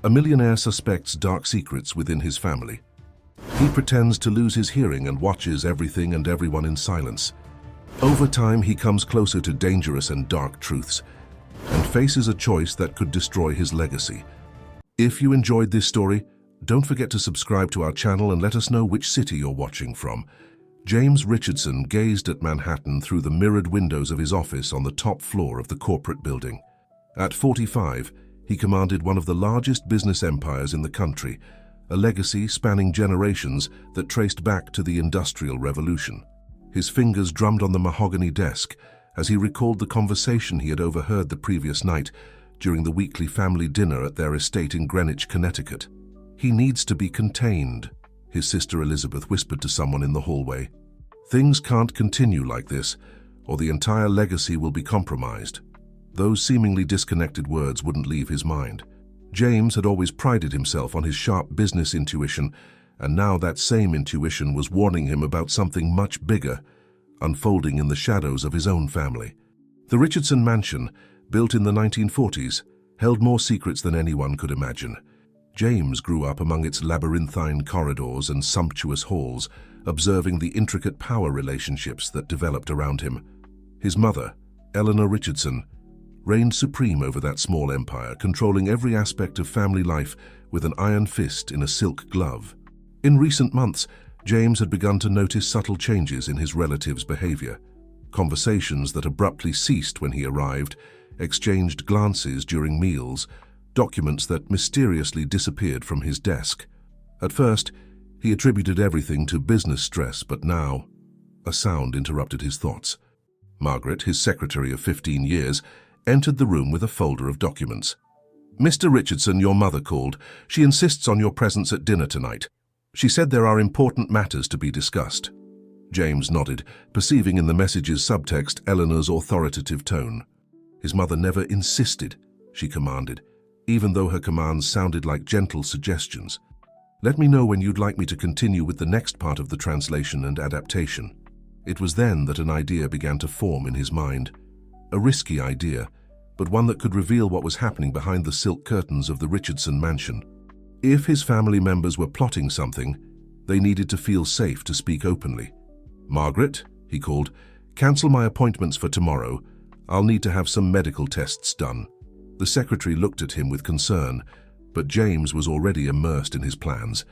A millionaire suspects dark secrets within his family. He pretends to lose his hearing and watches everything and everyone in silence. Over time, he comes closer to dangerous and dark truths and faces a choice that could destroy his legacy. If you enjoyed this story, don't forget to subscribe to our channel and let us know which city you're watching from. James Richardson gazed at Manhattan through the mirrored windows of his office on the top floor of the corporate building. At 45, he commanded one of the largest business empires in the country, a legacy spanning generations that traced back to the Industrial Revolution. His fingers drummed on the mahogany desk as he recalled the conversation he had overheard the previous night during the weekly family dinner at their estate in Greenwich, Connecticut. "He needs to be contained," his sister Elizabeth whispered to someone in the hallway. "Things can't continue like this, or the entire legacy will be compromised." Those seemingly disconnected words wouldn't leave his mind. James had always prided himself on his sharp business intuition, and now that same intuition was warning him about something much bigger, unfolding in the shadows of his own family. The Richardson mansion, built in the 1940s, held more secrets than anyone could imagine. James grew up among its labyrinthine corridors and sumptuous halls, observing the intricate power relationships that developed around him. His mother, Eleanor Richardson, reigned supreme over that small empire, controlling every aspect of family life with an iron fist in a silk glove. In recent months, James had begun to notice subtle changes in his relatives' behavior. Conversations that abruptly ceased when he arrived, exchanged glances during meals, documents that mysteriously disappeared from his desk. At first, he attributed everything to business stress, but now, a sound interrupted his thoughts. Margaret, his secretary of 15 years, entered the room with a folder of documents. "Mr. Richardson, your mother called. She insists on your presence at dinner tonight. She said there are important matters to be discussed." James nodded, perceiving in the message's subtext Eleanor's authoritative tone. His mother never insisted, she commanded, even though her commands sounded like gentle suggestions. "Let me know when you'd like me to continue with the next part of the translation and adaptation." It was then that an idea began to form in his mind. A risky idea, but one that could reveal what was happening behind the silk curtains of the Richardson mansion. If his family members were plotting something, they needed to feel safe to speak openly. "Margaret," he called, "cancel my appointments for tomorrow. I'll need to have some medical tests done." The secretary looked at him with concern, but James was already immersed in his plans.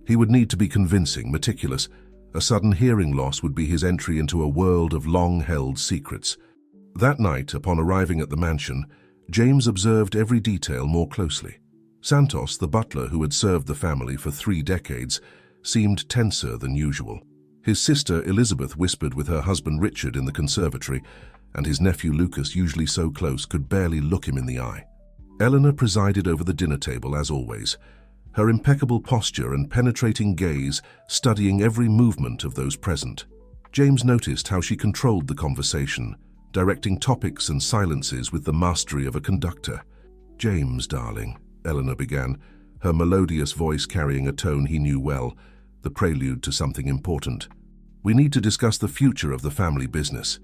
He would need to be convincing, meticulous. A sudden hearing loss would be his entry into a world of long-held secrets. That night, upon arriving at the mansion, James observed every detail more closely. Santos, the butler who had served the family for 3 decades, seemed tenser than usual. His sister Elizabeth whispered with her husband Richard in the conservatory, and his nephew Lucas, usually so close, could barely look him in the eye. Eleanor presided over the dinner table as always, her impeccable posture and penetrating gaze studying every movement of those present. James noticed how she controlled the conversation, directing topics and silences with the mastery of a conductor. "James, darling," Eleanor began, her melodious voice carrying a tone he knew well, the prelude to something important. "We need to discuss the future of the family business.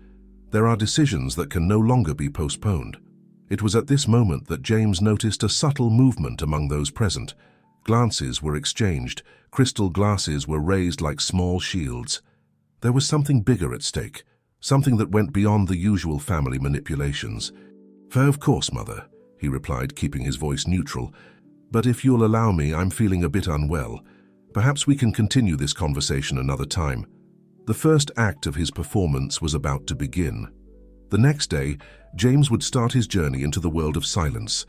There are decisions that can no longer be postponed." It was at this moment that James noticed a subtle movement among those present. Glances were exchanged, crystal glasses were raised like small shields. There was something bigger at stake, something that went beyond the usual family manipulations. "Of course, Mother," he replied, keeping his voice neutral. "But if you'll allow me, I'm feeling a bit unwell. Perhaps we can continue this conversation another time." The first act of his performance was about to begin. The next day, James would start his journey into the world of silence,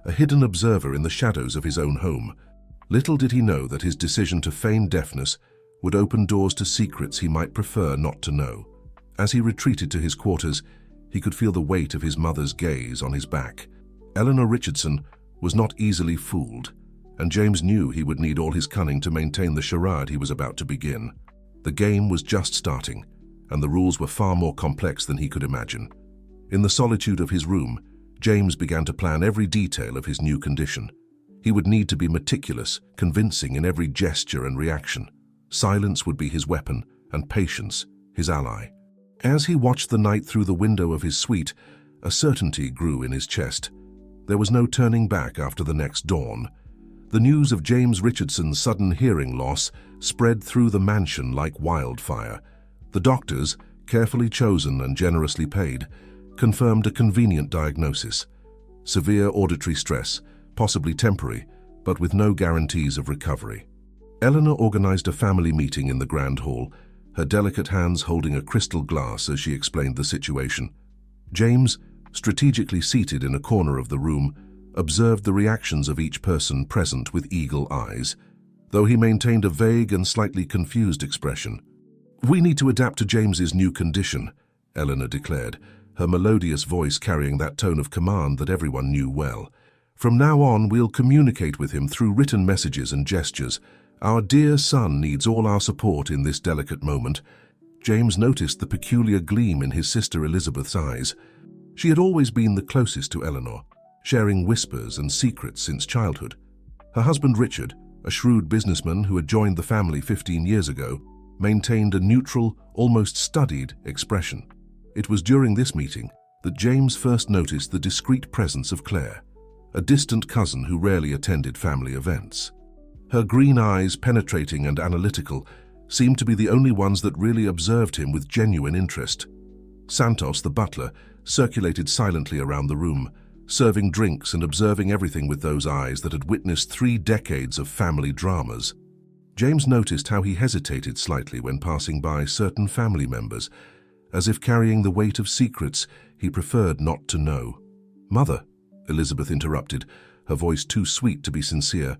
a hidden observer in the shadows of his own home. Little did he know that his decision to feign deafness would open doors to secrets he might prefer not to know. As he retreated to his quarters, he could feel the weight of his mother's gaze on his back. Eleanor Richardson was not easily fooled, and James knew he would need all his cunning to maintain the charade he was about to begin. The game was just starting, and the rules were far more complex than he could imagine. In the solitude of his room, James began to plan every detail of his new condition. He would need to be meticulous, convincing in every gesture and reaction. Silence would be his weapon, and patience his ally. As he watched the night through the window of his suite, a certainty grew in his chest. There was no turning back after the next dawn. The news of James Richardson's sudden hearing loss spread through the mansion like wildfire. The doctors, carefully chosen and generously paid, confirmed a convenient diagnosis: severe auditory stress, possibly temporary, but with no guarantees of recovery. Eleanor organized a family meeting in the grand hall, her delicate hands holding a crystal glass as she explained the situation. James, strategically seated in a corner of the room, observed the reactions of each person present with eagle eyes, though he maintained a vague and slightly confused expression. "We need to adapt to James's new condition," Eleanor declared, her melodious voice carrying that tone of command that everyone knew well. "From now on, we'll communicate with him through written messages and gestures. Our dear son needs all our support in this delicate moment." James noticed the peculiar gleam in his sister Elizabeth's eyes. She had always been the closest to Eleanor, sharing whispers and secrets since childhood. Her husband Richard, a shrewd businessman who had joined the family 15 years ago, maintained a neutral, almost studied expression. It was during this meeting that James first noticed the discreet presence of Claire, a distant cousin who rarely attended family events. Her green eyes, penetrating and analytical, seemed to be the only ones that really observed him with genuine interest. Santos, the butler, circulated silently around the room, serving drinks and observing everything with those eyes that had witnessed 3 decades of family dramas. James noticed how he hesitated slightly when passing by certain family members, as if carrying the weight of secrets he preferred not to know. "Mother," Elizabeth interrupted, her voice too sweet to be sincere,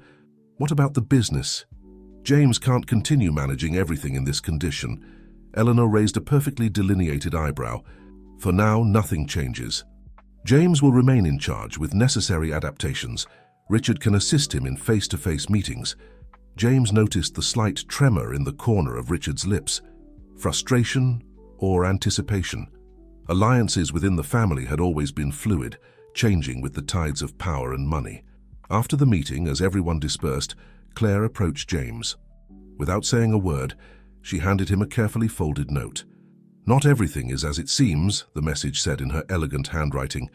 "what about the business? James can't continue managing everything in this condition." Eleanor raised a perfectly delineated eyebrow. "For now, nothing changes. James will remain in charge with necessary adaptations. Richard can assist him in face-to-face meetings." James noticed the slight tremor in the corner of Richard's lips. Frustration or anticipation? Alliances within the family had always been fluid, changing with the tides of power and money. After the meeting, as everyone dispersed, Claire approached James. Without saying a word, she handed him a carefully folded note. "Not everything is as it seems," the message said in her elegant handwriting.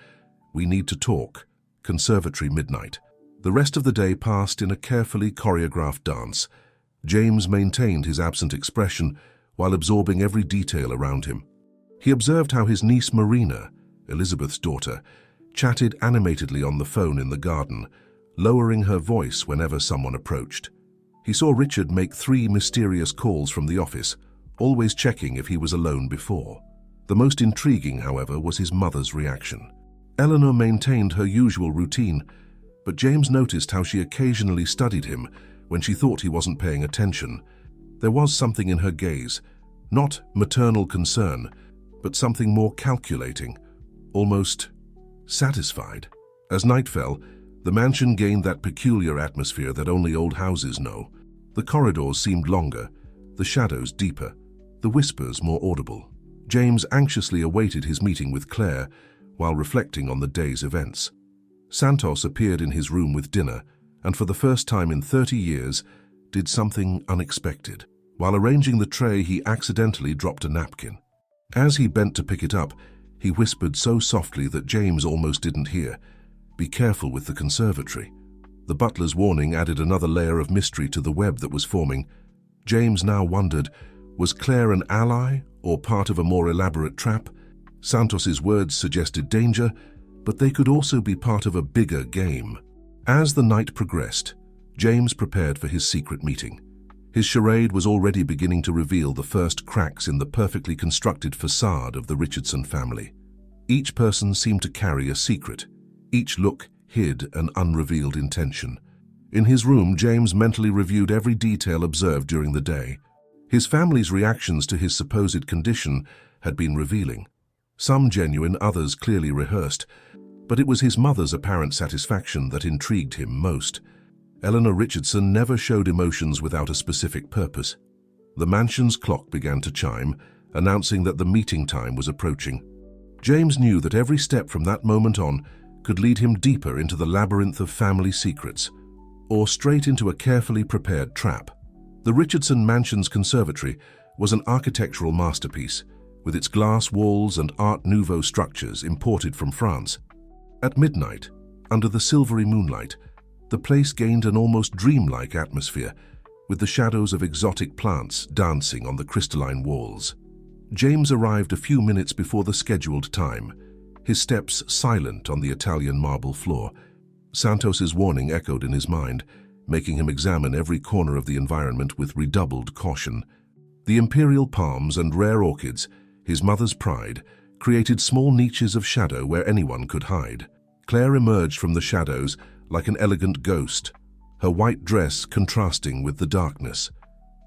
"We need to talk. Conservatory midnight." The rest of the day passed in a carefully choreographed dance. James maintained his absent expression while absorbing every detail around him. He observed how his niece Marina, Elizabeth's daughter, chatted animatedly on the phone in the garden, lowering her voice whenever someone approached. He saw Richard make 3 mysterious calls from the office, always checking if he was alone before. The most intriguing, however, was his mother's reaction. Eleanor maintained her usual routine, but James noticed how she occasionally studied him when she thought he wasn't paying attention. There was something in her gaze, not maternal concern, but something more calculating, almost satisfied. As night fell, the mansion gained that peculiar atmosphere that only old houses know. The corridors seemed longer, the shadows deeper, the whispers more audible. James anxiously awaited his meeting with Claire while reflecting on the day's events. Santos appeared in his room with dinner, and for the first time in 30 years, did something unexpected. While arranging the tray, he accidentally dropped a napkin. As he bent to pick it up, he whispered so softly that James almost didn't hear, "Be careful with the conservatory." The butler's warning added another layer of mystery to the web that was forming. James now wondered, was Claire an ally or part of a more elaborate trap? Santos's words suggested danger, but they could also be part of a bigger game. As the night progressed, James prepared for his secret meeting. His charade was already beginning to reveal the first cracks in the perfectly constructed facade of the Richardson family. Each person seemed to carry a secret. Each look hid an unrevealed intention. In his room, James mentally reviewed every detail observed during the day. His family's reactions to his supposed condition had been revealing. Some genuine, others clearly rehearsed, but it was his mother's apparent satisfaction that intrigued him most. Eleanor Richardson never showed emotions without a specific purpose. The mansion's clock began to chime, announcing that the meeting time was approaching. James knew that every step from that moment on could lead him deeper into the labyrinth of family secrets, or straight into a carefully prepared trap. The Richardson Mansion's conservatory was an architectural masterpiece, with its glass walls and Art Nouveau structures imported from France. At midnight, under the silvery moonlight, The place gained an almost dreamlike atmosphere, with the shadows of exotic plants dancing on the crystalline walls. James arrived a few minutes before the scheduled time, his steps silent on the Italian marble floor. Santos's warning echoed in his mind, making him examine every corner of the environment with redoubled caution. The imperial palms and rare orchids, his mother's pride, created small niches of shadow where anyone could hide. Claire emerged from the shadows like an elegant ghost, her white dress contrasting with the darkness.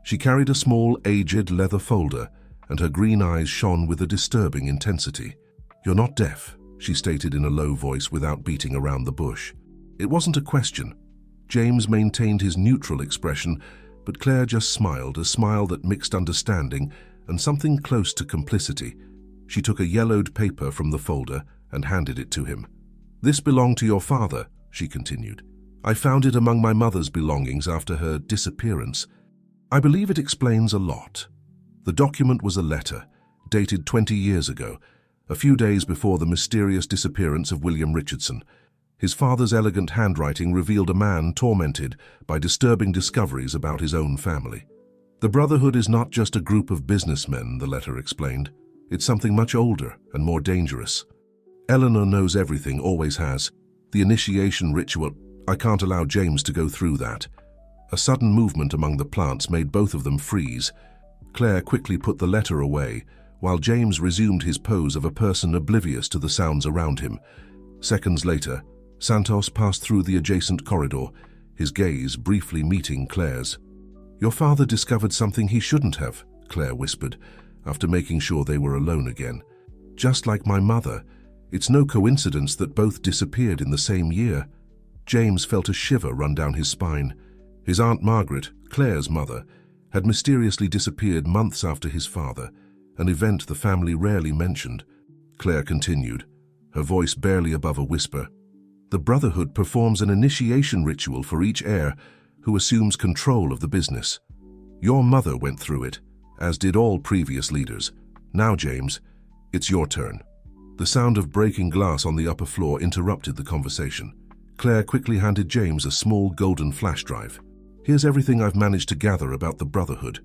She carried a small, aged leather folder, and her green eyes shone with a disturbing intensity. "You're not deaf," she stated in a low voice without beating around the bush. It wasn't a question. James maintained his neutral expression, but Claire just smiled, a smile that mixed understanding and something close to complicity. She took a yellowed paper from the folder and handed it to him. "This belonged to your father," she continued. "I found it among my mother's belongings after her disappearance. I believe it explains a lot." The document was a letter, dated 20 years ago, a few days before the mysterious disappearance of William Richardson. His father's elegant handwriting revealed a man tormented by disturbing discoveries about his own family. "The Brotherhood is not just a group of businessmen," the letter explained. "It's something much older and more dangerous. Eleanor knows everything, always has. The initiation ritual, I can't allow James to go through that." A sudden movement among the plants made both of them freeze. Claire quickly put the letter away, while James resumed his pose of a person oblivious to the sounds around him. Seconds later, Santos passed through the adjacent corridor, his gaze briefly meeting Claire's. "Your father discovered something he shouldn't have," Claire whispered, after making sure they were alone again. "Just like my mother, it's no coincidence that both disappeared in the same year." James felt a shiver run down his spine. His Aunt Margaret, Claire's mother, had mysteriously disappeared months after his father, an event the family rarely mentioned. Claire continued, her voice barely above a whisper. "The Brotherhood performs an initiation ritual for each heir who assumes control of the business. Your mother went through it, as did all previous leaders. Now, James, it's your turn." The sound of breaking glass on the upper floor interrupted the conversation. Claire quickly handed James a small golden flash drive. "Here's everything I've managed to gather about the Brotherhood.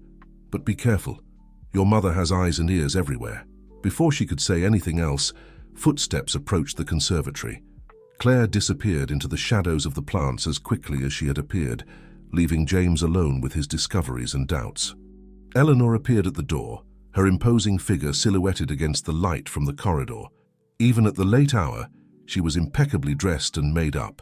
But be careful. Your mother has eyes and ears everywhere." Before she could say anything else, footsteps approached the conservatory. Claire disappeared into the shadows of the plants as quickly as she had appeared, leaving James alone with his discoveries and doubts. Eleanor appeared at the door, her imposing figure silhouetted against the light from the corridor. Even at the late hour, she was impeccably dressed and made up.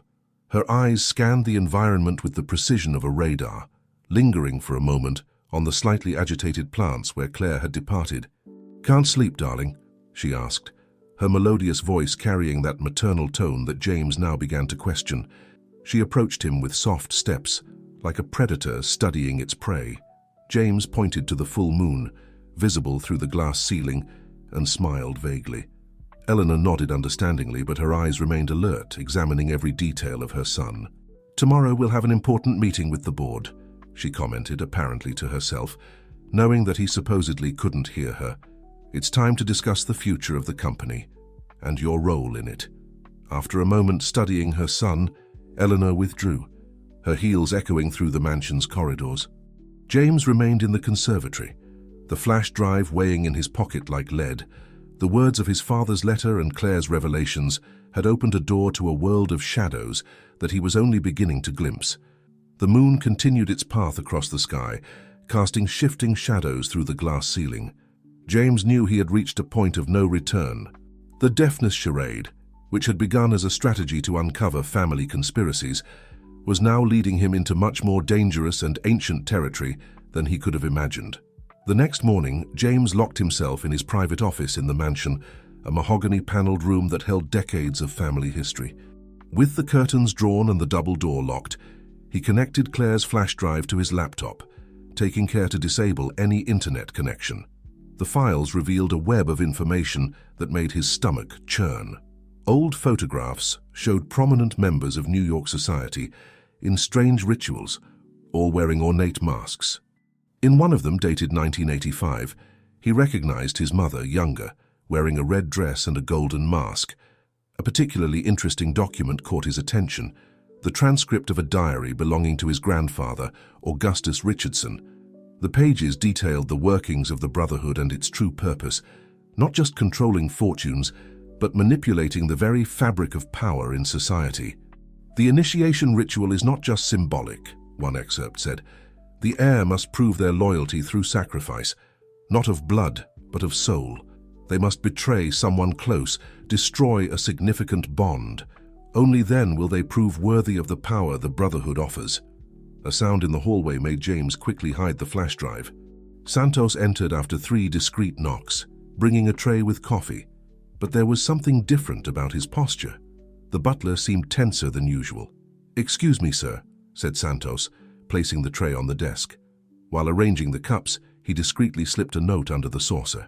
Her eyes scanned the environment with the precision of a radar, lingering for a moment on the slightly agitated plants where Claire had departed. "Can't sleep, darling?" she asked, her melodious voice carrying that maternal tone that James now began to question. She approached him with soft steps, like a predator studying its prey. James pointed to the full moon, visible through the glass ceiling, and smiled vaguely. Eleanor nodded understandingly, but her eyes remained alert, examining every detail of her son. "Tomorrow we'll have an important meeting with the board," she commented, apparently to herself, knowing that he supposedly couldn't hear her. "It's time to discuss the future of the company, and your role in it." After a moment studying her son, Eleanor withdrew, her heels echoing through the mansion's corridors. James remained in the conservatory, the flash drive weighing in his pocket like lead. The words of his father's letter and Claire's revelations had opened a door to a world of shadows that he was only beginning to glimpse. The moon continued its path across the sky, casting shifting shadows through the glass ceiling. James knew he had reached a point of no return. The deafness charade, which had begun as a strategy to uncover family conspiracies, was now leading him into much more dangerous and ancient territory than he could have imagined. The next morning, James locked himself in his private office in the mansion, a mahogany-paneled room that held decades of family history. With the curtains drawn and the double door locked, he connected Claire's flash drive to his laptop, taking care to disable any internet connection. The files revealed a web of information that made his stomach churn. Old photographs showed prominent members of New York society in strange rituals, all wearing ornate masks. In one of them, dated 1985, he recognized his mother, younger, wearing a red dress and a golden mask. A particularly interesting document caught his attention, the transcript of a diary belonging to his grandfather, Augustus Richardson. The pages detailed the workings of the Brotherhood and its true purpose, not just controlling fortunes, but manipulating the very fabric of power in society. The initiation ritual is not just symbolic, one excerpt said. The heir must prove their loyalty through sacrifice, not of blood, but of soul. They must betray someone close, destroy a significant bond. Only then will they prove worthy of the power the Brotherhood offers. A sound in the hallway made James quickly hide the flash drive. Santos entered after 3 discreet knocks, bringing a tray with coffee. But there was something different about his posture. The butler seemed tenser than usual. "Excuse me, sir," said Santos, placing the tray on the desk. While arranging the cups, he discreetly slipped a note under the saucer.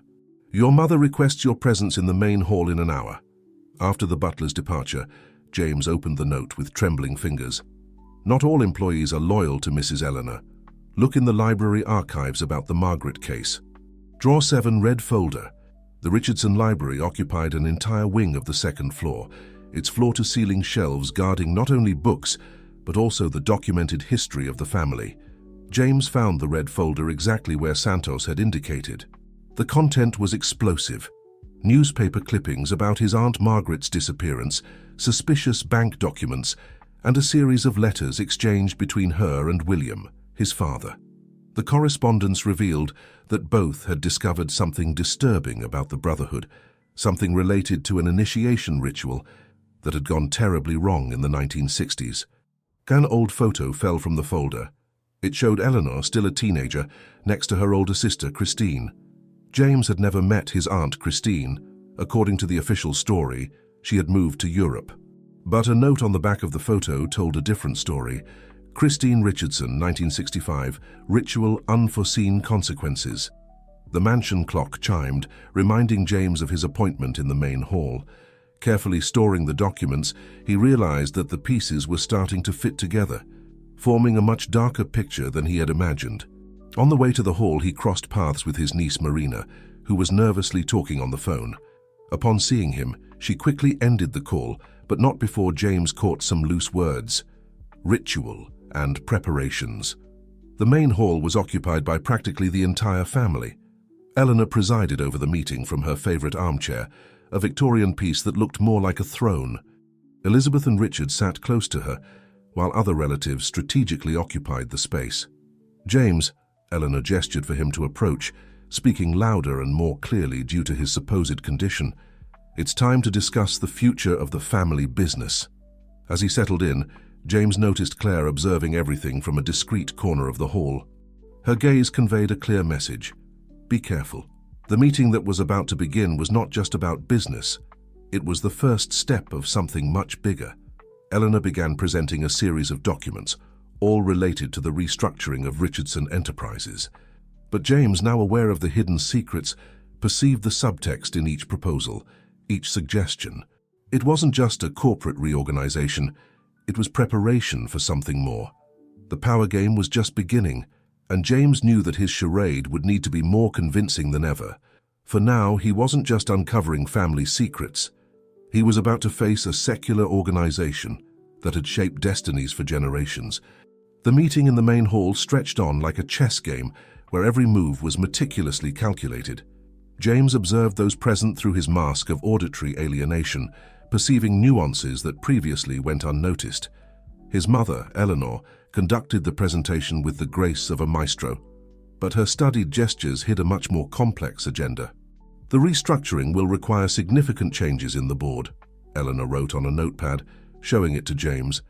"Your mother requests your presence in the main hall in an hour." After the butler's departure, James opened the note with trembling fingers. "Not all employees are loyal to Mrs. Eleanor. Look in the library archives about the Margaret case. Drawer 7, red folder." The Richardson Library occupied an entire wing of the 2nd floor, its floor-to-ceiling shelves guarding not only books, but also the documented history of the family. James found the red folder exactly where Santos had indicated. The content was explosive. Newspaper clippings about his Aunt Margaret's disappearance, suspicious bank documents, and a series of letters exchanged between her and William, his father. The correspondence revealed that both had discovered something disturbing about the Brotherhood, something related to an initiation ritual that had gone terribly wrong in the 1960s. An old photo fell from the folder. It showed Eleanor, still a teenager, next to her older sister, Christine. James had never met his Aunt Christine. According to the official story, she had moved to Europe. But a note on the back of the photo told a different story. Christine Richardson, 1965, ritual unforeseen consequences. The mansion clock chimed, reminding James of his appointment in the main hall. Carefully storing the documents, he realized that the pieces were starting to fit together, forming a much darker picture than he had imagined. On the way to the hall, he crossed paths with his niece Marina, who was nervously talking on the phone. Upon seeing him, she quickly ended the call, but not before James caught some loose words: ritual and preparations. The main hall was occupied by practically the entire family. Eleanor presided over the meeting from her favorite armchair, a Victorian piece that looked more like a throne. Elizabeth and Richard sat close to her, while other relatives strategically occupied the space. "James," Eleanor gestured for him to approach, speaking louder and more clearly due to his supposed condition. "It's time to discuss the future of the family business." As he settled in, James noticed Claire observing everything from a discreet corner of the hall. Her gaze conveyed a clear message: be careful. The meeting that was about to begin was not just about business. It was the first step of something much bigger. Eleanor began presenting a series of documents, all related to the restructuring of Richardson Enterprises. But James, now aware of the hidden secrets, perceived the subtext in each proposal, each suggestion. It wasn't just a corporate reorganization, it was preparation for something more. The power game was just beginning, and James knew that his charade would need to be more convincing than ever. For now, he wasn't just uncovering family secrets. He was about to face a secular organization that had shaped destinies for generations. The meeting in the main hall stretched on like a chess game where every move was meticulously calculated. James observed those present through his mask of auditory alienation, perceiving nuances that previously went unnoticed. His mother, Eleanor, conducted the presentation with the grace of a maestro, but her studied gestures hid a much more complex agenda. "The restructuring will require significant changes in the board," Eleanor wrote on a notepad, showing it to James.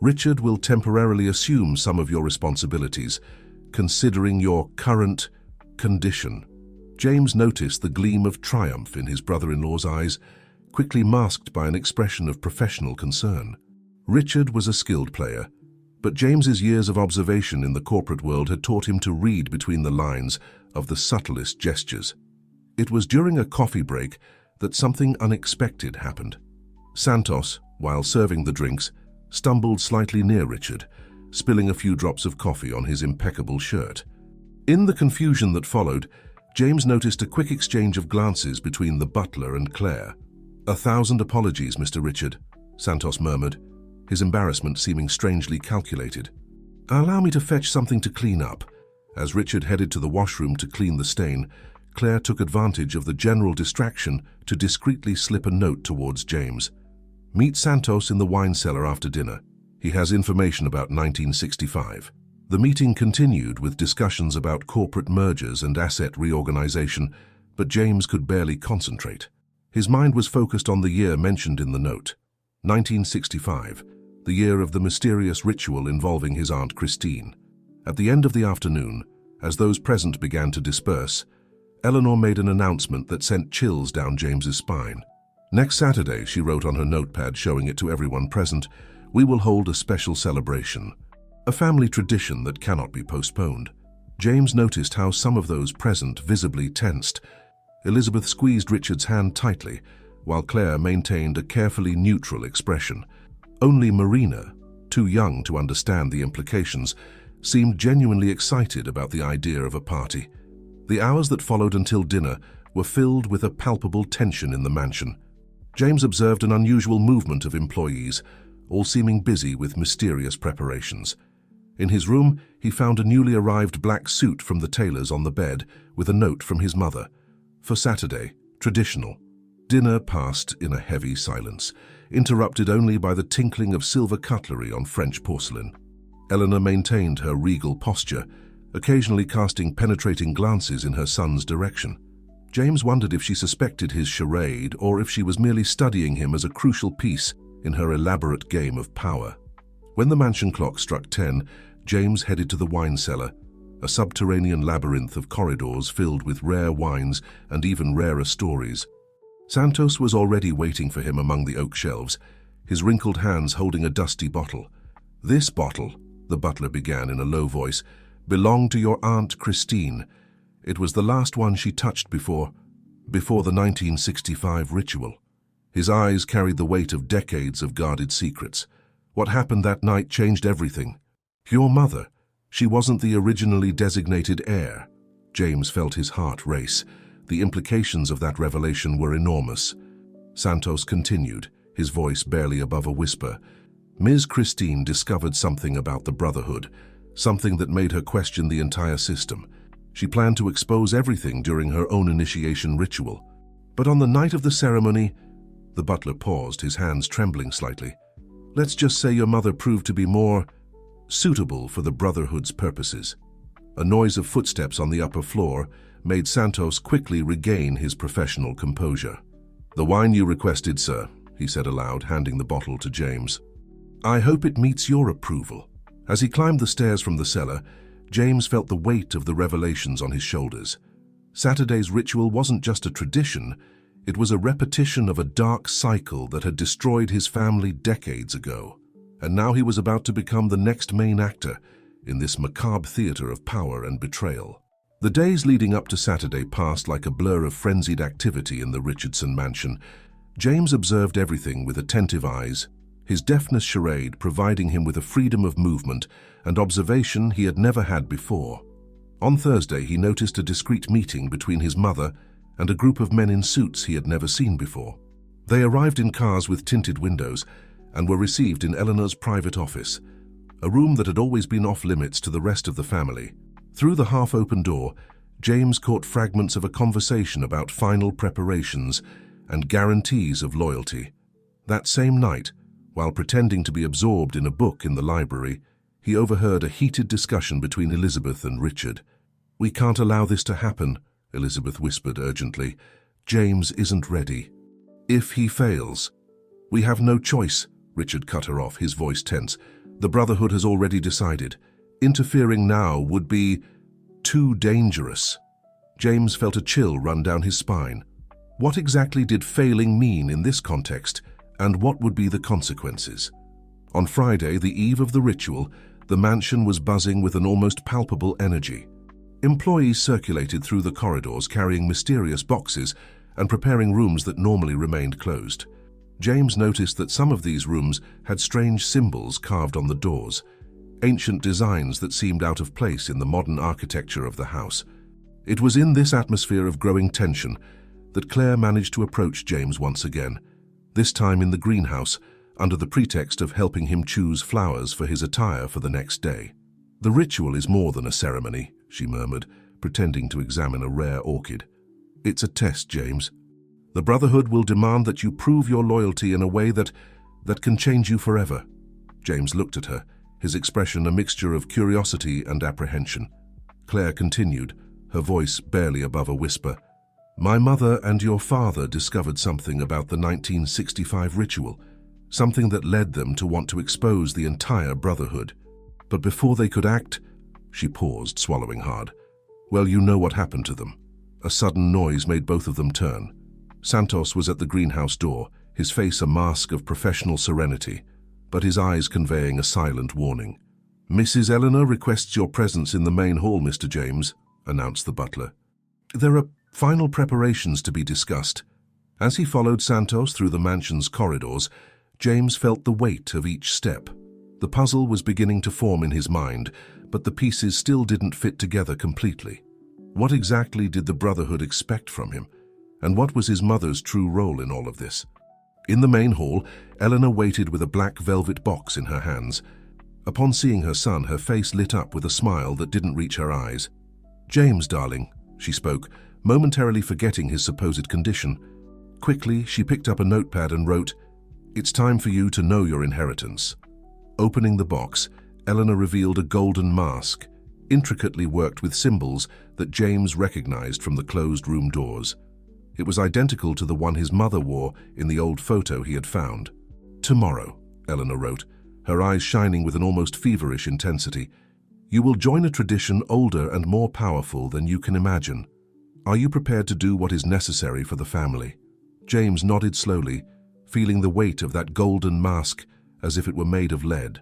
"Richard will temporarily assume some of your responsibilities, considering your current condition." James noticed the gleam of triumph in his brother-in-law's eyes, quickly masked by an expression of professional concern. Richard was a skilled player, but James's years of observation in the corporate world had taught him to read between the lines of the subtlest gestures. It was during a coffee break that something unexpected happened. Santos, while serving the drinks, stumbled slightly near Richard, spilling a few drops of coffee on his impeccable shirt. In the confusion that followed, James noticed a quick exchange of glances between the butler and Claire. "1,000 apologies, Mr. Richard," Santos murmured. his embarrassment seeming strangely calculated. "Allow me to fetch something to clean up." As Richard headed to the washroom to clean the stain, Claire took advantage of the general distraction to discreetly slip a note towards James. "Meet Santos in the wine cellar after dinner. He has information about 1965. The meeting continued with discussions about corporate mergers and asset reorganization, but James could barely concentrate. His mind was focused on the year mentioned in the note, 1965, the year of the mysterious ritual involving his Aunt Christine. At the end of the afternoon, as those present began to disperse, Eleanor made an announcement that sent chills down James's spine. "Next Saturday," she wrote on her notepad, showing it to everyone present, "we will hold a special celebration. A family tradition that cannot be postponed." James noticed how some of those present visibly tensed. Elizabeth squeezed Richard's hand tightly, while Claire maintained a carefully neutral expression. Only Marina, too young to understand the implications, seemed genuinely excited about the idea of a party. The hours that followed until dinner were filled with a palpable tension in the mansion. James observed an unusual movement of employees, all seeming busy with mysterious preparations. In his room, he found a newly arrived black suit from the tailor's on the bed with a note from his mother. "For Saturday, traditional." Dinner passed in a heavy silence, interrupted only by the tinkling of silver cutlery on French porcelain. Eleanor maintained her regal posture, occasionally casting penetrating glances in her son's direction. James wondered if she suspected his charade or if she was merely studying him as a crucial piece in her elaborate game of power. When the mansion clock struck 10, James headed to the wine cellar, a subterranean labyrinth of corridors filled with rare wines and even rarer stories. Santos was already waiting for him among the oak shelves, his wrinkled hands holding a dusty bottle. "This bottle," the butler began in a low voice, "belonged to your Aunt Christine. It was the last one she touched before the 1965 ritual." His eyes carried the weight of decades of guarded secrets. What happened that night changed everything. "Your mother, she wasn't the originally designated heir." James felt his heart race. The implications of that revelation were enormous. Santos continued, his voice barely above a whisper. "Ms. Christine discovered something about the Brotherhood, something that made her question the entire system. She planned to expose everything during her own initiation ritual. But on the night of the ceremony," the butler paused, his hands trembling slightly, "let's just say your mother proved to be more suitable for the Brotherhood's purposes." A noise of footsteps on the upper floor made Santos quickly regain his professional composure. "The wine you requested, sir," he said aloud, handing the bottle to James. "I hope it meets your approval." As he climbed the stairs from the cellar, James felt the weight of the revelations on his shoulders. Saturday's ritual wasn't just a tradition, it was a repetition of a dark cycle that had destroyed his family decades ago. And now he was about to become the next main actor in this macabre theater of power and betrayal. The days leading up to Saturday passed like a blur of frenzied activity in the Richardson mansion. James observed everything with attentive eyes, his deafness charade providing him with a freedom of movement and observation he had never had before. On Thursday, he noticed a discreet meeting between his mother and a group of men in suits he had never seen before. They arrived in cars with tinted windows and were received in Eleanor's private office, a room that had always been off-limits to the rest of the family. Through the half-open door, James caught fragments of a conversation about final preparations and guarantees of loyalty. That same night, while pretending to be absorbed in a book in the library, he overheard a heated discussion between Elizabeth and Richard. "We can't allow this to happen," Elizabeth whispered urgently. "James isn't ready. If he fails..." "We have no choice," Richard cut her off, his voice tense. "The Brotherhood has already decided. Interfering now would be too dangerous." James felt a chill run down his spine. What exactly did failing mean in this context, and what would be the consequences? On Friday, the eve of the ritual, the mansion was buzzing with an almost palpable energy. Employees circulated through the corridors carrying mysterious boxes and preparing rooms that normally remained closed. James noticed that some of these rooms had strange symbols carved on the doors, ancient designs that seemed out of place in the modern architecture of the house. It was in this atmosphere of growing tension that Claire managed to approach James once again, this time in the greenhouse, under the pretext of helping him choose flowers for his attire for the next day. "The ritual is more than a ceremony," she murmured, pretending to examine a rare orchid. "It's a test, James. The Brotherhood will demand that you prove your loyalty in a way that can change you forever." James looked at her, his expression a mixture of curiosity and apprehension. Claire continued, her voice barely above a whisper. "My mother and your father discovered something about the 1965 ritual, something that led them to want to expose the entire Brotherhood. But before they could act," she paused, swallowing hard. "Well, you know what happened to them." A sudden noise made both of them turn. Santos was at the greenhouse door, his face a mask of professional serenity, but his eyes conveying a silent warning. "Mrs. Eleanor requests your presence in the main hall, Mr. James," announced the butler. "There are final preparations to be discussed." As he followed Santos through the mansion's corridors, James felt the weight of each step. The puzzle was beginning to form in his mind, but the pieces still didn't fit together completely. What exactly did the Brotherhood expect from him? And what was his mother's true role in all of this? In the main hall, Eleanor waited with a black velvet box in her hands. Upon seeing her son, her face lit up with a smile that didn't reach her eyes. "James, darling," she spoke, momentarily forgetting his supposed condition. Quickly, she picked up a notepad and wrote, "It's time for you to know your inheritance." Opening the box, Eleanor revealed a golden mask, intricately worked with symbols that James recognized from the closed room doors. It was identical to the one his mother wore in the old photo he had found. "Tomorrow," Eleanor wrote, her eyes shining with an almost feverish intensity, "you will join a tradition older and more powerful than you can imagine. Are you prepared to do what is necessary for the family?" James nodded slowly, feeling the weight of that golden mask as if it were made of lead.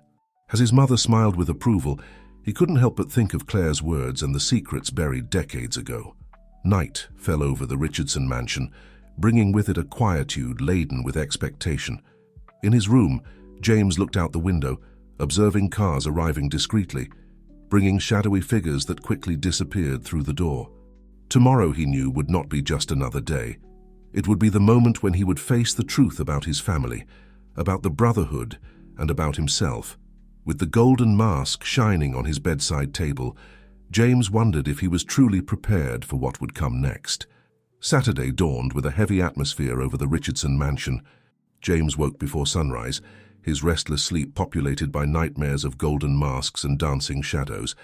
As his mother smiled with approval, he couldn't help but think of Claire's words and the secrets buried decades ago. Night fell over the Richardson mansion, bringing with it a quietude laden with expectation. In his room, James looked out the window, observing cars arriving discreetly, bringing shadowy figures that quickly disappeared through the door. Tomorrow, he knew, would not be just another day. It would be the moment when he would face the truth about his family, about the Brotherhood, and about himself. With the golden mask shining on his bedside table, James wondered if he was truly prepared for what would come next. Saturday dawned with a heavy atmosphere over the Richardson mansion. James woke before sunrise, his restless sleep populated by nightmares of golden masks and dancing shadows.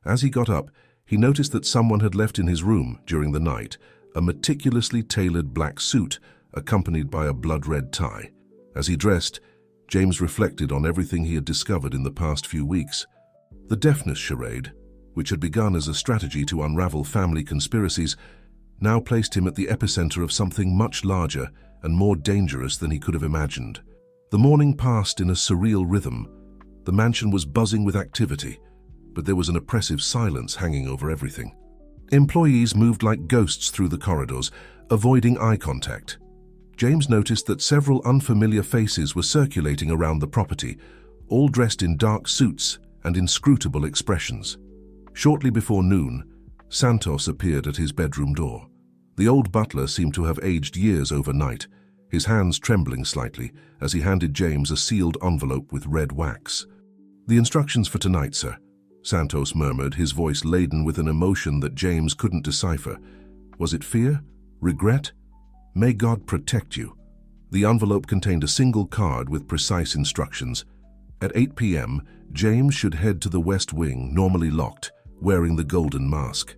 As he got up, he noticed that someone had left in his room during the night a meticulously tailored black suit accompanied by a blood-red tie. As he dressed, James reflected on everything he had discovered in the past few weeks. The deafness charade, which had begun as a strategy to unravel family conspiracies, now placed him at the epicenter of something much larger and more dangerous than he could have imagined. The morning passed in a surreal rhythm. The mansion was buzzing with activity, but there was an oppressive silence hanging over everything. Employees moved like ghosts through the corridors, avoiding eye contact. James noticed that several unfamiliar faces were circulating around the property, all dressed in dark suits and inscrutable expressions. Shortly before noon, Santos appeared at his bedroom door. The old butler seemed to have aged years overnight, his hands trembling slightly as he handed James a sealed envelope with red wax. "The instructions for tonight, sir," Santos murmured, his voice laden with an emotion that James couldn't decipher. Was it fear? Regret? "May God protect you." The envelope contained a single card with precise instructions. At 8 p.m., James should head to the West Wing, normally locked, wearing the golden mask.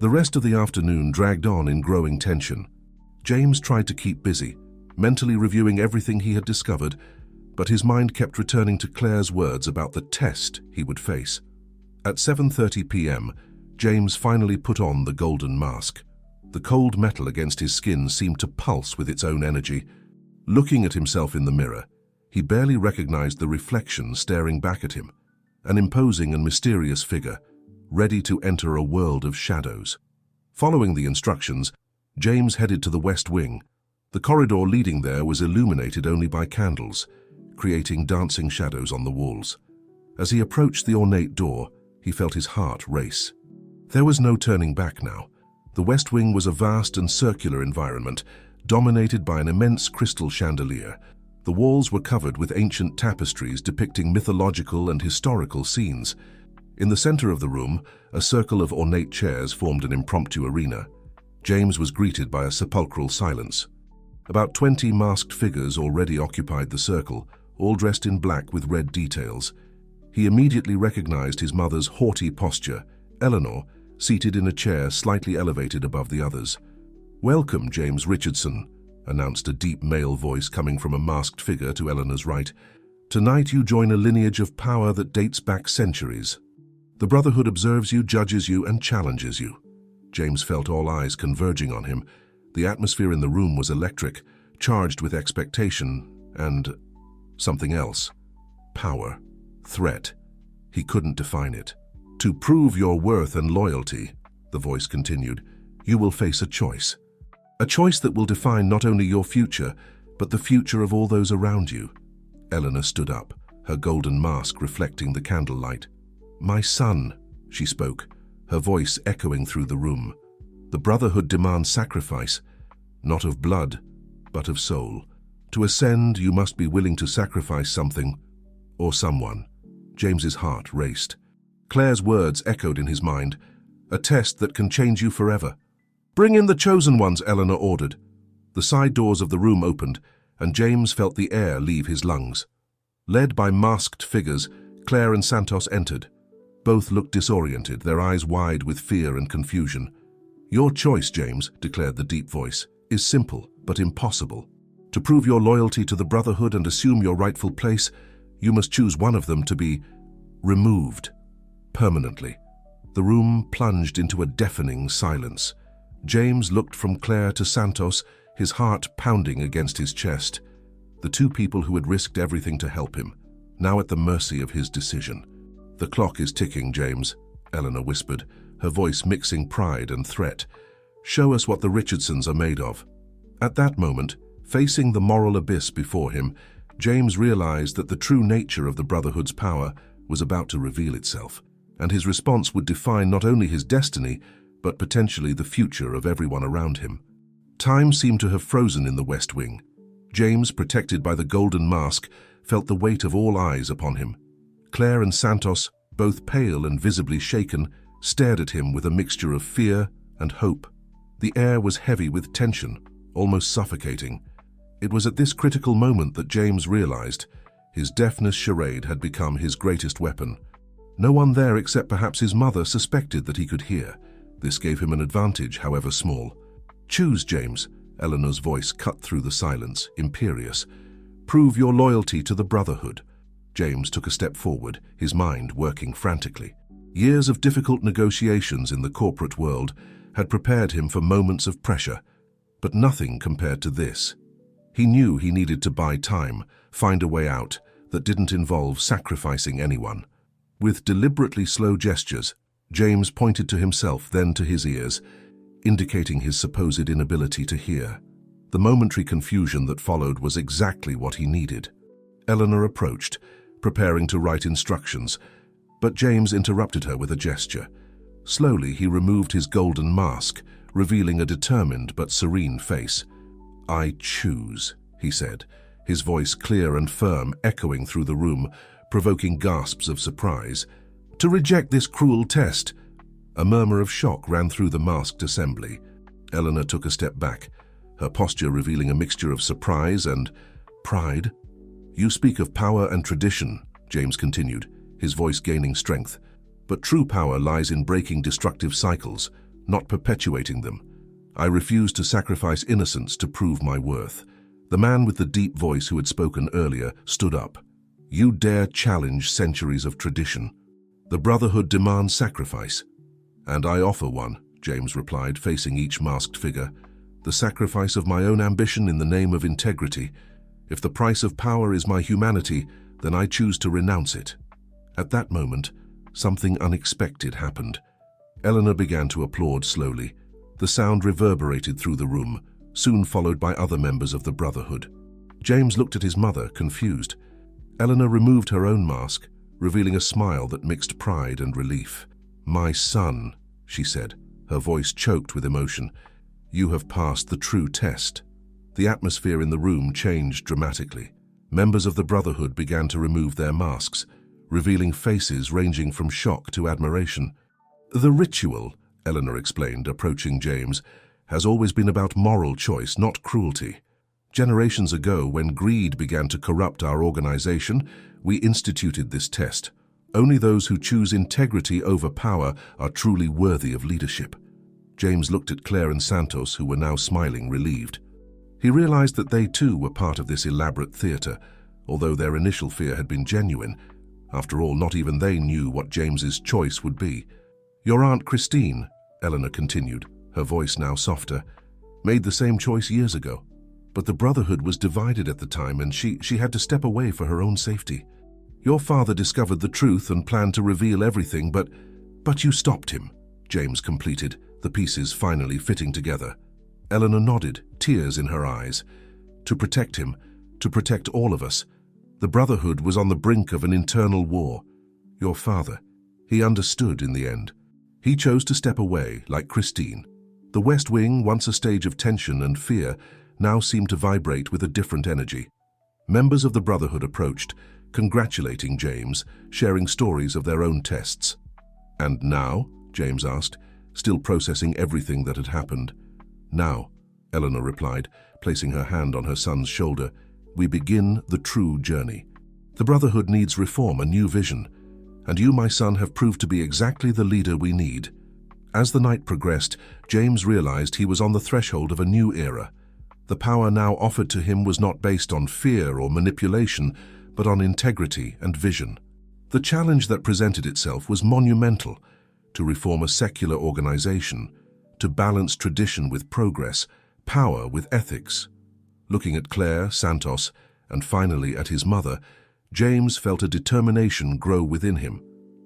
The rest of the afternoon dragged on in growing tension. James tried to keep busy, mentally reviewing everything he had discovered, but his mind kept returning to Claire's words about the test he would face. At 7:30 p.m., James finally put on the golden mask. The cold metal against his skin seemed to pulse with its own energy. Looking at himself in the mirror, he barely recognized the reflection staring back at him, an imposing and mysterious figure, ready to enter a world of shadows. Following the instructions, James headed to the West Wing. The corridor leading there was illuminated only by candles, creating dancing shadows on the walls. As he approached the ornate door, he felt his heart race. There was no turning back now. The West Wing was a vast and circular environment, dominated by an immense crystal chandelier. The walls were covered with ancient tapestries depicting mythological and historical scenes. In the center of the room, a circle of ornate chairs formed an impromptu arena. James was greeted by a sepulchral silence. About 20 masked figures already occupied the circle, all dressed in black with red details. He immediately recognized his mother's haughty posture, Eleanor, seated in a chair slightly elevated above the others. "Welcome, James Richardson," announced a deep male voice coming from a masked figure to Eleanor's right. "Tonight you join a lineage of power that dates back centuries. The Brotherhood observes you, judges you, and challenges you." James felt all eyes converging on him. The atmosphere in the room was electric, charged with expectation and something else. Power. Threat. He couldn't define it. "To prove your worth and loyalty," the voice continued, "you will face a choice. A choice that will define not only your future, but the future of all those around you." Eleanor stood up, her golden mask reflecting the candlelight. "My son," she spoke, her voice echoing through the room. "The Brotherhood demands sacrifice, not of blood, but of soul. To ascend, you must be willing to sacrifice something or someone." James's heart raced. Claire's words echoed in his mind, "A test that can change you forever." "Bring in the chosen ones," Eleanor ordered. The side doors of the room opened, and James felt the air leave his lungs. Led by masked figures, Claire and Santos entered. Both looked disoriented, their eyes wide with fear and confusion. "Your choice, James," declared the deep voice, "is simple but impossible. To prove your loyalty to the Brotherhood and assume your rightful place, you must choose one of them to be removed permanently." The room plunged into a deafening silence. James looked from Claire to Santos, his heart pounding against his chest. The two people who had risked everything to help him, now at the mercy of his decision. "The clock is ticking, James," Eleanor whispered, her voice mixing pride and threat. "Show us what the Richardsons are made of." At that moment, facing the moral abyss before him, James realized that the true nature of the Brotherhood's power was about to reveal itself, and his response would define not only his destiny, but potentially the future of everyone around him. Time seemed to have frozen in the West Wing. James, protected by the golden mask, felt the weight of all eyes upon him. Claire and Santos, both pale and visibly shaken, stared at him with a mixture of fear and hope. The air was heavy with tension, almost suffocating. It was at this critical moment that James realized his deafness charade had become his greatest weapon. No one there except perhaps his mother suspected that he could hear. This gave him an advantage, however small. "Choose, James," Eleanor's voice cut through the silence, imperious. "Prove your loyalty to the Brotherhood." James took a step forward, his mind working frantically. Years of difficult negotiations in the corporate world had prepared him for moments of pressure, but nothing compared to this. He knew he needed to buy time, find a way out that didn't involve sacrificing anyone. With deliberately slow gestures, James pointed to himself, then to his ears, indicating his supposed inability to hear. The momentary confusion that followed was exactly what he needed. Eleanor approached, preparing to write instructions, but James interrupted her with a gesture. Slowly, he removed his golden mask, revealing a determined but serene face. "I choose," he said, his voice clear and firm, echoing through the room, provoking gasps of surprise. "To reject this cruel test." A murmur of shock ran through the masked assembly. Eleanor took a step back, her posture revealing a mixture of surprise and pride. "You speak of power and tradition," James continued, his voice gaining strength. "But true power lies in breaking destructive cycles, not perpetuating them. I refuse to sacrifice innocence to prove my worth." The man with the deep voice who had spoken earlier stood up. "You dare challenge centuries of tradition. The Brotherhood demands sacrifice." "And I offer one," James replied, facing each masked figure. "The sacrifice of my own ambition in the name of integrity. If the price of power is my humanity, then I choose to renounce it." At that moment, something unexpected happened. Eleanor began to applaud slowly. The sound reverberated through the room, soon followed by other members of the Brotherhood. James looked at his mother, confused. Eleanor removed her own mask, revealing a smile that mixed pride and relief. "My son," she said, her voice choked with emotion, "you have passed the true test." The atmosphere in the room changed dramatically. Members of the Brotherhood began to remove their masks, revealing faces ranging from shock to admiration. "The ritual," Eleanor explained, approaching James, "has always been about moral choice, not cruelty. Generations ago, when greed began to corrupt our organization, we instituted this test. Only those who choose integrity over power are truly worthy of leadership." James looked at Claire and Santos, who were now smiling, relieved. He realized that they too were part of this elaborate theater, although their initial fear had been genuine. After all, not even they knew what James's choice would be. "Your Aunt Christine," Eleanor continued, her voice now softer, "made the same choice years ago. But the Brotherhood was divided at the time, and she had to step away for her own safety. Your father discovered the truth and planned to reveal everything, but you stopped him," James completed, the pieces finally fitting together. Eleanor nodded, tears in her eyes. "To protect him, to protect all of us. The Brotherhood was on the brink of an internal war. Your father, he understood in the end. He chose to step away, like Christine. The West Wing, once a stage of tension and fear, now seemed to vibrate with a different energy." Members of the Brotherhood approached, congratulating James, sharing stories of their own tests. "And now?" James asked, still processing everything that had happened. "Now," Eleanor replied, placing her hand on her son's shoulder, "we begin the true journey. The Brotherhood needs reform, a new vision, and you, my son, have proved to be exactly the leader we need." As the night progressed, James realized he was on the threshold of a new era. The power now offered to him was not based on fear or manipulation, but on integrity and vision. The challenge that presented itself was monumental: to reform a secular organization, to balance tradition with progress, power with ethics. Looking at Claire, Santos, and finally at his mother, James felt a determination grow within him.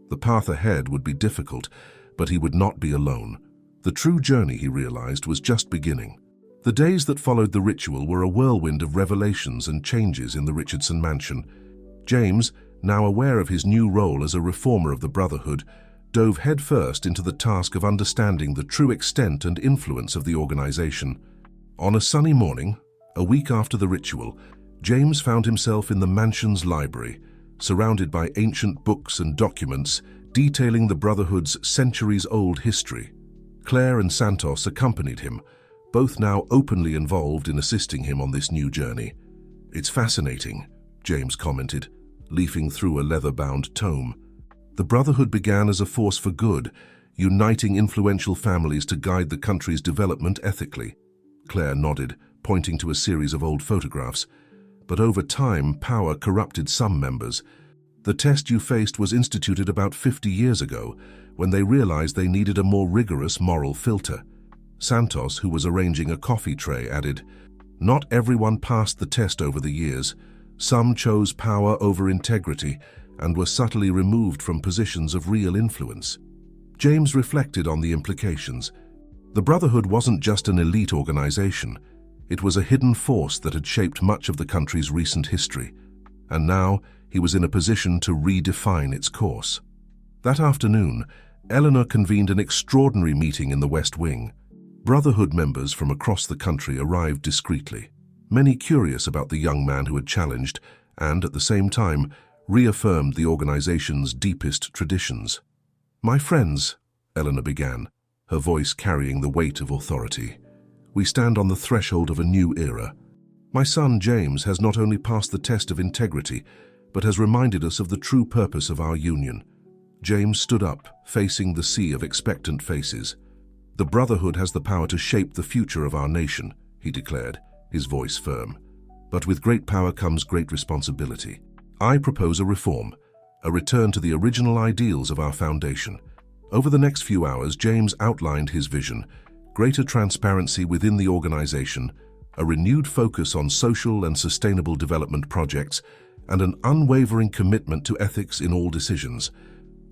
The path ahead would be difficult, but he would not be alone. The true journey, he realized, was just beginning. The days that followed the ritual were a whirlwind of revelations and changes in the Richardson mansion. James, now aware of his new role as a reformer of the Brotherhood, dove headfirst into the task of understanding the true extent and influence of the organization. On a sunny morning, a week after the ritual, James found himself in the mansion's library, surrounded by ancient books and documents detailing the Brotherhood's centuries-old history. Claire and Santos accompanied him, both now openly involved in assisting him on this new journey. "It's fascinating," James commented, leafing through a leather-bound tome. "The Brotherhood began as a force for good, uniting influential families to guide the country's development ethically." Claire nodded, pointing to a series of old photographs. "But over time, power corrupted some members. The test you faced was instituted about 50 years ago, when they realized they needed a more rigorous moral filter." Santos, who was arranging a coffee tray, added, "Not everyone passed the test over the years. Some chose power over integrity and were subtly removed from positions of real influence." James reflected on the implications. The Brotherhood wasn't just an elite organization. It was a hidden force that had shaped much of the country's recent history. And now he was in a position to redefine its course. That afternoon, Eleanor convened an extraordinary meeting in the West Wing. Brotherhood members from across the country arrived discreetly, many curious about the young man who had challenged and, at the same time, reaffirmed the organization's deepest traditions. "My friends," Eleanor began, her voice carrying the weight of authority, "we stand on the threshold of a new era. My son James has not only passed the test of integrity, but has reminded us of the true purpose of our union." James stood up, facing the sea of expectant faces. "The Brotherhood has the power to shape the future of our nation," he declared, his voice firm. "But with great power comes great responsibility. I propose a reform, a return to the original ideals of our foundation." Over the next few hours, James outlined his vision: greater transparency within the organization, a renewed focus on social and sustainable development projects, and an unwavering commitment to ethics in all decisions.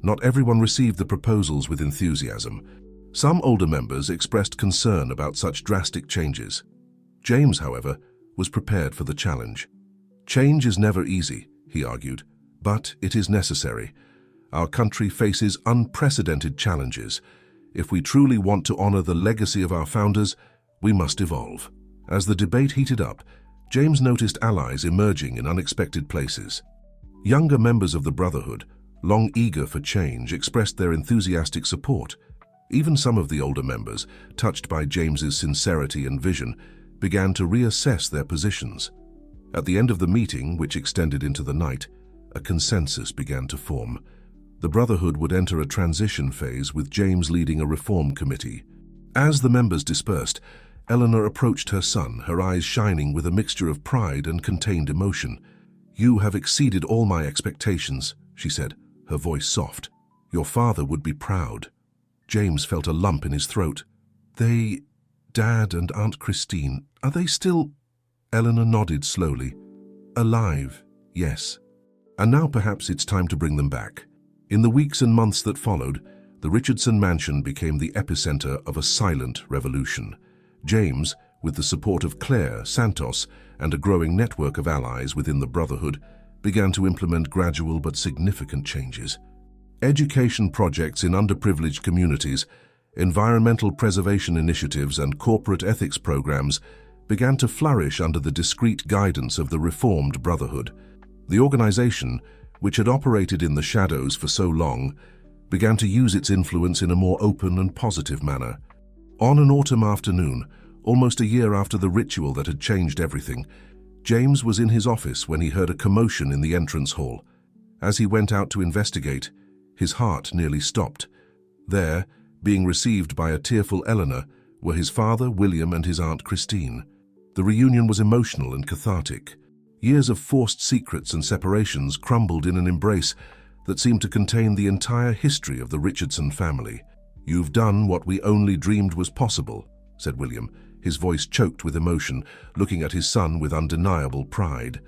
Not everyone received the proposals with enthusiasm. Some older members expressed concern about such drastic changes. James, however, was prepared for the challenge. "Change is never easy," he argued, "but it is necessary. Our country faces unprecedented challenges. If we truly want to honor the legacy of our founders, we must evolve." As the debate heated up, James noticed allies emerging in unexpected places. Younger members of the Brotherhood, long eager for change, expressed their enthusiastic support. Even some of the older members, touched by James's sincerity and vision, began to reassess their positions. At the end of the meeting, which extended into the night, a consensus began to form. The Brotherhood would enter a transition phase with James leading a reform committee. As the members dispersed, Eleanor approached her son, her eyes shining with a mixture of pride and contained emotion. "You have exceeded all my expectations," she said, her voice soft. "Your father would be proud." James felt a lump in his throat. Dad and Aunt Christine, are they still—" Eleanor nodded slowly. "Alive, yes. And now perhaps it's time to bring them back." In the weeks and months that followed, the Richardson mansion became the epicenter of a silent revolution. James, with the support of Claire, Santos, and a growing network of allies within the Brotherhood, began to implement gradual but significant changes. Education projects in underprivileged communities, environmental preservation initiatives, and corporate ethics programs began to flourish under the discreet guidance of the reformed Brotherhood. The organization, which had operated in the shadows for so long, began to use its influence in a more open and positive manner. On an autumn afternoon, almost a year after the ritual that had changed everything, James was in his office when he heard a commotion in the entrance hall. As he went out to investigate, his heart nearly stopped. There, being received by a tearful Eleanor, were his father, William, and his Aunt Christine. The reunion was emotional and cathartic. Years of forced secrets and separations crumbled in an embrace that seemed to contain the entire history of the Richardson family. "You've done what we only dreamed was possible," said William, his voice choked with emotion, looking at his son with undeniable pride.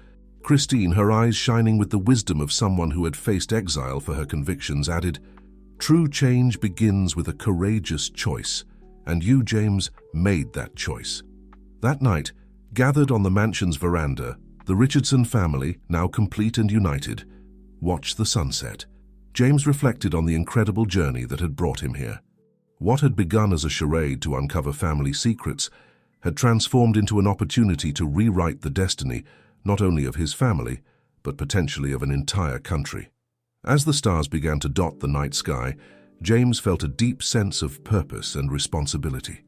Christine, her eyes shining with the wisdom of someone who had faced exile for her convictions, added, "True change begins with a courageous choice, and you, James, made that choice." That night, gathered on the mansion's veranda, the Richardson family, now complete and united, watched the sunset. James reflected on the incredible journey that had brought him here. What had begun as a charade to uncover family secrets had transformed into an opportunity to rewrite the destiny not only of his family, but potentially of an entire country. As the stars began to dot the night sky, James felt a deep sense of purpose and responsibility.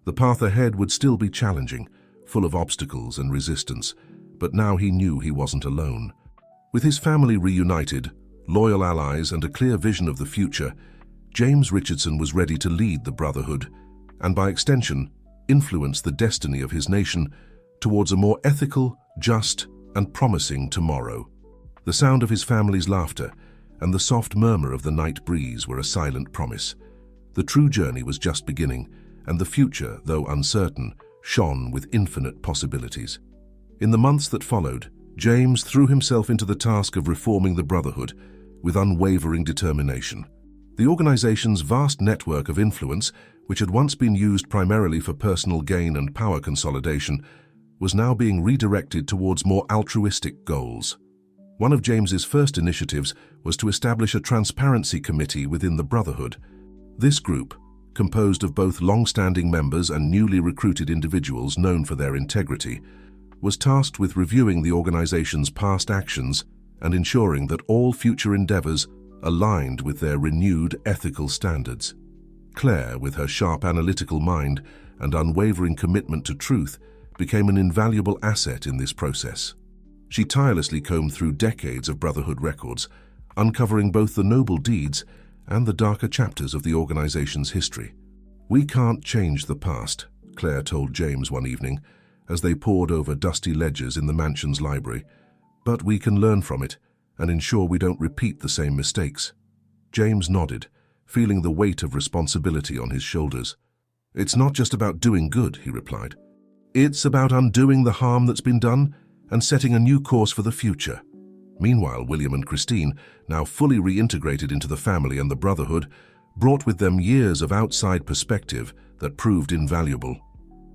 The path ahead would still be challenging, full of obstacles and resistance, but now he knew he wasn't alone. With his family reunited, loyal allies, and a clear vision of the future, James Richardson was ready to lead the Brotherhood, and by extension, influence the destiny of his nation towards a more ethical, just, and promising tomorrow. The sound of his family's laughter and the soft murmur of the night breeze were a silent promise. The true journey was just beginning, and the future, though uncertain, shone with infinite possibilities. In the months that followed, James threw himself into the task of reforming the Brotherhood with unwavering determination. The organization's vast network of influence, which had once been used primarily for personal gain and power consolidation, was now being redirected towards more altruistic goals. One of James's first initiatives was to establish a transparency committee within the Brotherhood. This group, composed of both long-standing members and newly recruited individuals known for their integrity, was tasked with reviewing the organization's past actions and ensuring that all future endeavors aligned with their renewed ethical standards. Claire, with her sharp analytical mind and unwavering commitment to truth, became an invaluable asset in this process. She tirelessly combed through decades of Brotherhood records, uncovering both the noble deeds and the darker chapters of the organization's history. "We can't change the past," Claire told James one evening, as they pored over dusty ledgers in the mansion's library, "but we can learn from it and ensure we don't repeat the same mistakes." James nodded, feeling the weight of responsibility on his shoulders. "It's not just about doing good," he replied. "It's about undoing the harm that's been done and setting a new course for the future." Meanwhile, William and Christine, now fully reintegrated into the family and the Brotherhood, brought with them years of outside perspective that proved invaluable.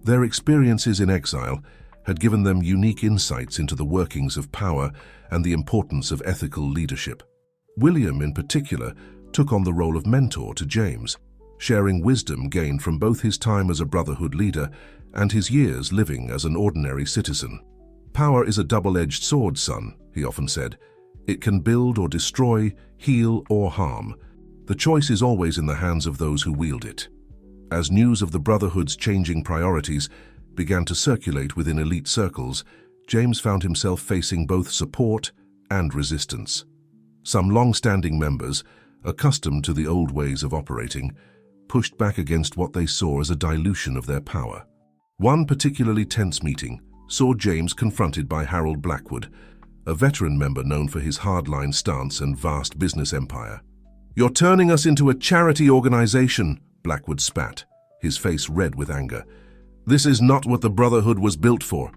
Their experiences in exile had given them unique insights into the workings of power and the importance of ethical leadership. William, in particular, took on the role of mentor to James, sharing wisdom gained from both his time as a Brotherhood leader and his years living as an ordinary citizen. "Power is a double-edged sword, son," he often said. "It can build or destroy, heal or harm. The choice is always in the hands of those who wield it." As news of the Brotherhood's changing priorities began to circulate within elite circles, James found himself facing both support and resistance. Some long-standing members, accustomed to the old ways of operating, pushed back against what they saw as a dilution of their power. One particularly tense meeting saw James confronted by Harold Blackwood, a veteran member known for his hardline stance and vast business empire. "You're turning us into a charity organization," Blackwood spat, his face red with anger. "This is not what the Brotherhood was built for."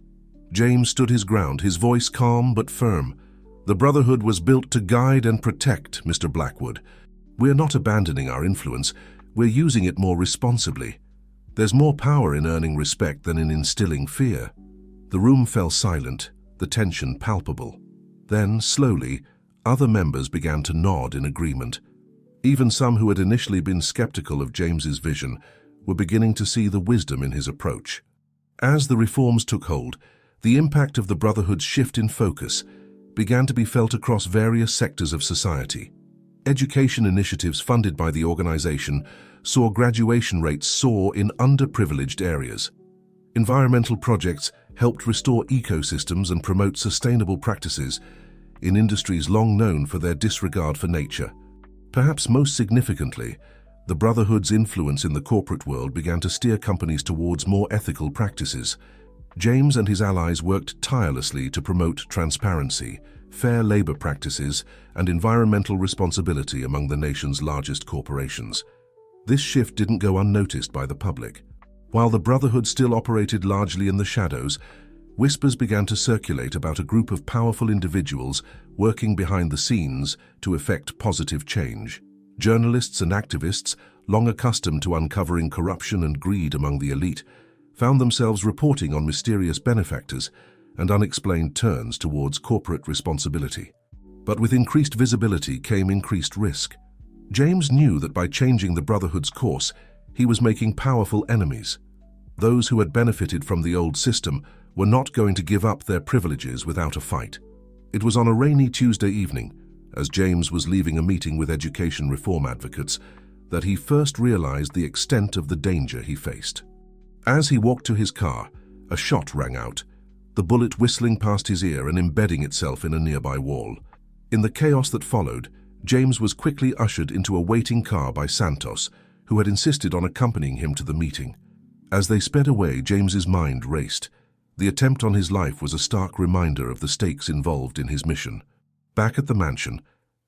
James stood his ground, his voice calm but firm. "The Brotherhood was built to guide and protect, Mr. Blackwood. We're not abandoning our influence, we're using it more responsibly. There's more power in earning respect than in instilling fear." The room fell silent, the tension palpable. Then, slowly, other members began to nod in agreement. Even some who had initially been skeptical of James's vision were beginning to see the wisdom in his approach. As the reforms took hold, the impact of the Brotherhood's shift in focus began to be felt across various sectors of society. Education initiatives funded by the organization saw graduation rates soar in underprivileged areas. Environmental projects helped restore ecosystems and promote sustainable practices in industries long known for their disregard for nature. Perhaps most significantly, the Brotherhood's influence in the corporate world began to steer companies towards more ethical practices. James and his allies worked tirelessly to promote transparency, fair labor practices, and environmental responsibility among the nation's largest corporations. This shift didn't go unnoticed by the public. While the Brotherhood still operated largely in the shadows, whispers began to circulate about a group of powerful individuals working behind the scenes to effect positive change. Journalists and activists, long accustomed to uncovering corruption and greed among the elite, found themselves reporting on mysterious benefactors and unexplained turns towards corporate responsibility. But with increased visibility came increased risk. James knew that by changing the Brotherhood's course, he was making powerful enemies. Those who had benefited from the old system were not going to give up their privileges without a fight. It was on a rainy Tuesday evening, as James was leaving a meeting with education reform advocates, that he first realized the extent of the danger he faced. As he walked to his car, a shot rang out, the bullet whistling past his ear and embedding itself in a nearby wall. In the chaos that followed, James was quickly ushered into a waiting car by Santos, who had insisted on accompanying him to the meeting. As they sped away, James's mind raced. The attempt on his life was a stark reminder of the stakes involved in his mission. Back at the mansion,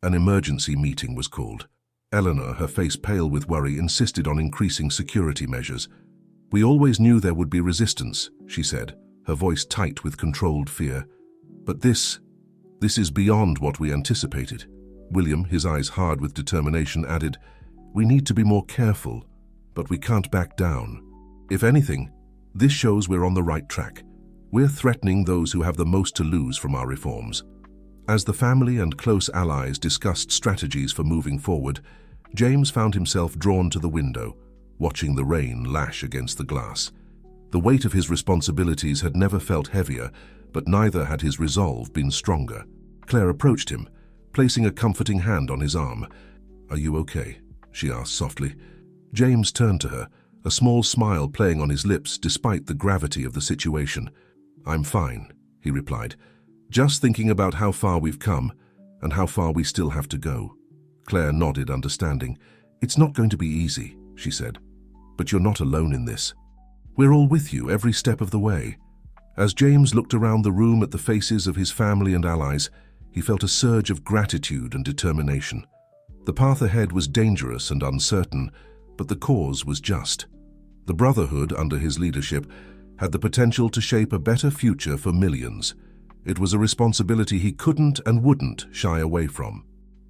an emergency meeting was called. Eleanor, her face pale with worry, insisted on increasing security measures. "We always knew there would be resistance," she said, her voice tight with controlled fear. "But this is beyond what we anticipated." William, his eyes hard with determination, added, "We need to be more careful, but we can't back down. If anything, this shows we're on the right track. We're threatening those who have the most to lose from our reforms." As the family and close allies discussed strategies for moving forward, James found himself drawn to the window, watching the rain lash against the glass. The weight of his responsibilities had never felt heavier, but neither had his resolve been stronger. Claire approached him, placing a comforting hand on his arm. "Are you okay?" she asked softly. James turned to her, a small smile playing on his lips despite the gravity of the situation. "I'm fine," he replied, "just thinking about how far we've come and how far we still have to go." Claire nodded, understanding. "It's not going to be easy," she said, "but you're not alone in this. We're all with you every step of the way." As James looked around the room at the faces of his family and allies, he felt a surge of gratitude and determination. The path ahead was dangerous and uncertain, but the cause was just. The Brotherhood, under his leadership, had the potential to shape a better future for millions. It was a responsibility he couldn't and wouldn't shy away from.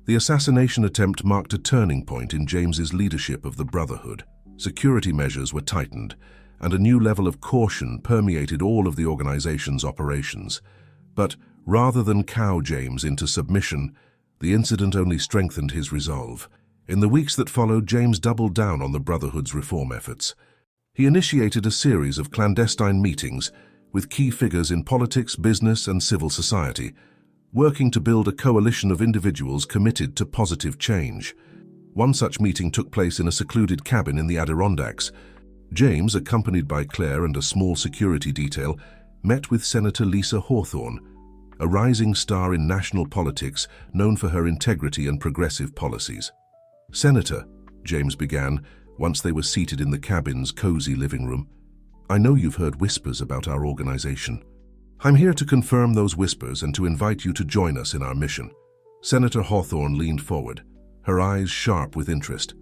The assassination attempt marked a turning point in James's leadership of the Brotherhood. Security measures were tightened, and a new level of caution permeated all of the organization's operations. But rather than cow James into submission, the incident only strengthened his resolve. In the weeks that followed, James doubled down on the Brotherhood's reform efforts. He initiated a series of clandestine meetings with key figures in politics, business, and civil society, working to build a coalition of individuals committed to positive change. One such meeting took place in a secluded cabin in the Adirondacks. James, accompanied by Claire and a small security detail, met with Senator Lisa Hawthorne, a rising star in national politics known for her integrity and progressive policies. "Senator," James began, once they were seated in the cabin's cozy living room, "I know you've heard whispers about our organization. I'm here to confirm those whispers and to invite you to join us in our mission." Senator Hawthorne leaned forward, her eyes sharp with interest.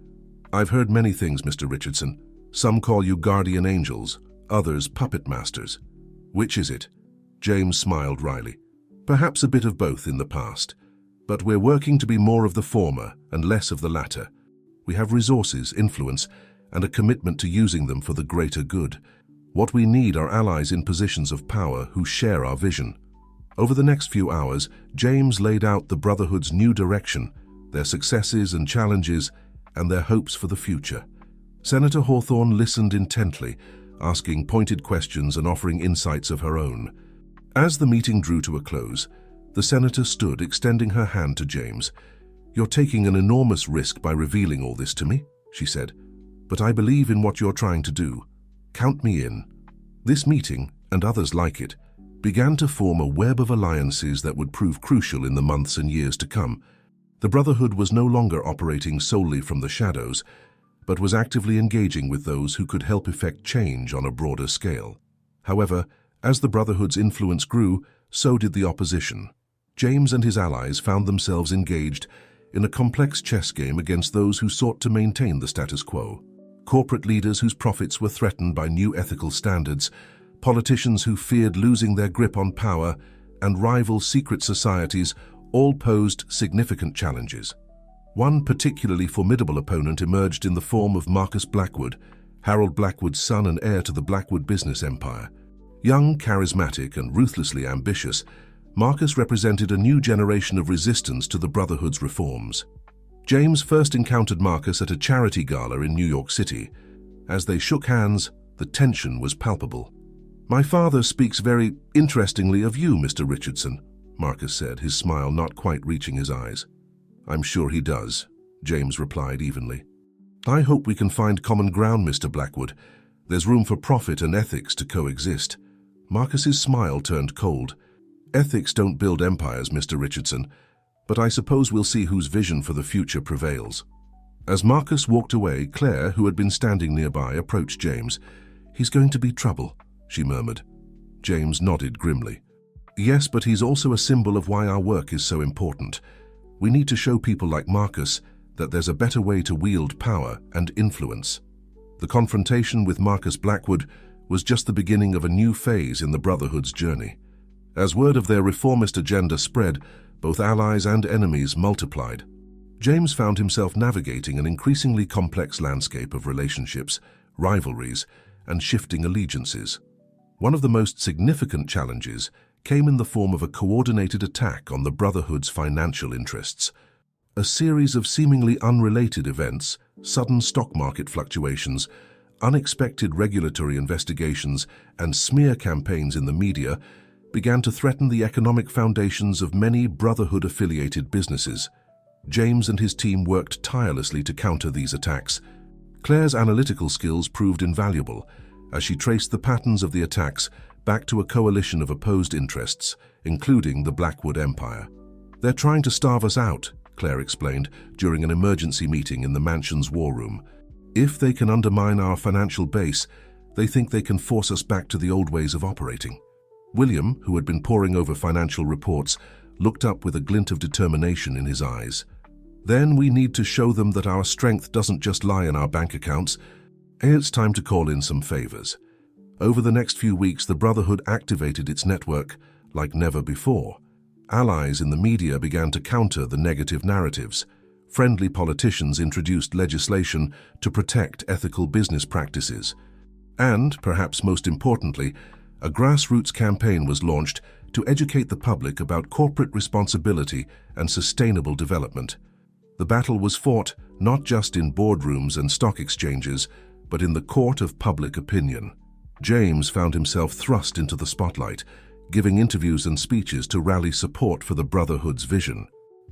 "I've heard many things, Mr. Richardson. Some call you guardian angels, others puppet masters. Which is it?" James smiled wryly. "Perhaps a bit of both in the past, but we're working to be more of the former and less of the latter. We have resources, influence, and a commitment to using them for the greater good. What we need are allies in positions of power who share our vision." Over the next few hours, James laid out the Brotherhood's new direction, their successes and challenges, and their hopes for the future. Senator Hawthorne listened intently, asking pointed questions and offering insights of her own. As the meeting drew to a close, the senator stood, extending her hand to James. "You're taking an enormous risk by revealing all this to me," she said, "but I believe in what you're trying to do. Count me in." This meeting, and others like it, began to form a web of alliances that would prove crucial in the months and years to come. The Brotherhood was no longer operating solely from the shadows, but was actively engaging with those who could help effect change on a broader scale. However, as the Brotherhood's influence grew, so did the opposition. James and his allies found themselves engaged in a complex chess game against those who sought to maintain the status quo. Corporate leaders whose profits were threatened by new ethical standards, politicians who feared losing their grip on power, and rival secret societies all posed significant challenges. One particularly formidable opponent emerged in the form of Marcus Blackwood, Harold Blackwood's son and heir to the Blackwood business empire. Young, charismatic, and ruthlessly ambitious, Marcus represented a new generation of resistance to the Brotherhood's reforms. James first encountered Marcus at a charity gala in New York City. As they shook hands, the tension was palpable. "My father speaks very interestingly of you, Mr. Richardson," Marcus said, his smile not quite reaching his eyes. "I'm sure he does," James replied evenly. "I hope we can find common ground, Mr. Blackwood. There's room for profit and ethics to coexist." Marcus's smile turned cold. "Ethics don't build empires, Mr. Richardson, but I suppose we'll see whose vision for the future prevails." As Marcus walked away, Claire, who had been standing nearby, approached James. "He's going to be trouble," she murmured. James nodded grimly. "Yes, but he's also a symbol of why our work is so important. We need to show people like Marcus that there's a better way to wield power and influence." The confrontation with Marcus Blackwood was just the beginning of a new phase in the Brotherhood's journey. As word of their reformist agenda spread, both allies and enemies multiplied. James found himself navigating an increasingly complex landscape of relationships, rivalries, and shifting allegiances. One of the most significant challenges came in the form of a coordinated attack on the Brotherhood's financial interests. A series of seemingly unrelated events, sudden stock market fluctuations, unexpected regulatory investigations, and smear campaigns in the media began to threaten the economic foundations of many Brotherhood-affiliated businesses. James and his team worked tirelessly to counter these attacks. Claire's analytical skills proved invaluable as she traced the patterns of the attacks back to a coalition of opposed interests, including the Blackwood Empire. "They're trying to starve us out," Claire explained during an emergency meeting in the mansion's war room. "If they can undermine our financial base, they think they can force us back to the old ways of operating." William, who had been poring over financial reports, looked up with a glint of determination in his eyes. "Then we need to show them that our strength doesn't just lie in our bank accounts. It's time to call in some favors." Over the next few weeks, the Brotherhood activated its network like never before. Allies in the media began to counter the negative narratives. Friendly politicians introduced legislation to protect ethical business practices. And, perhaps most importantly, a grassroots campaign was launched to educate the public about corporate responsibility and sustainable development. The battle was fought not just in boardrooms and stock exchanges, but in the court of public opinion. James found himself thrust into the spotlight, giving interviews and speeches to rally support for the Brotherhood's vision.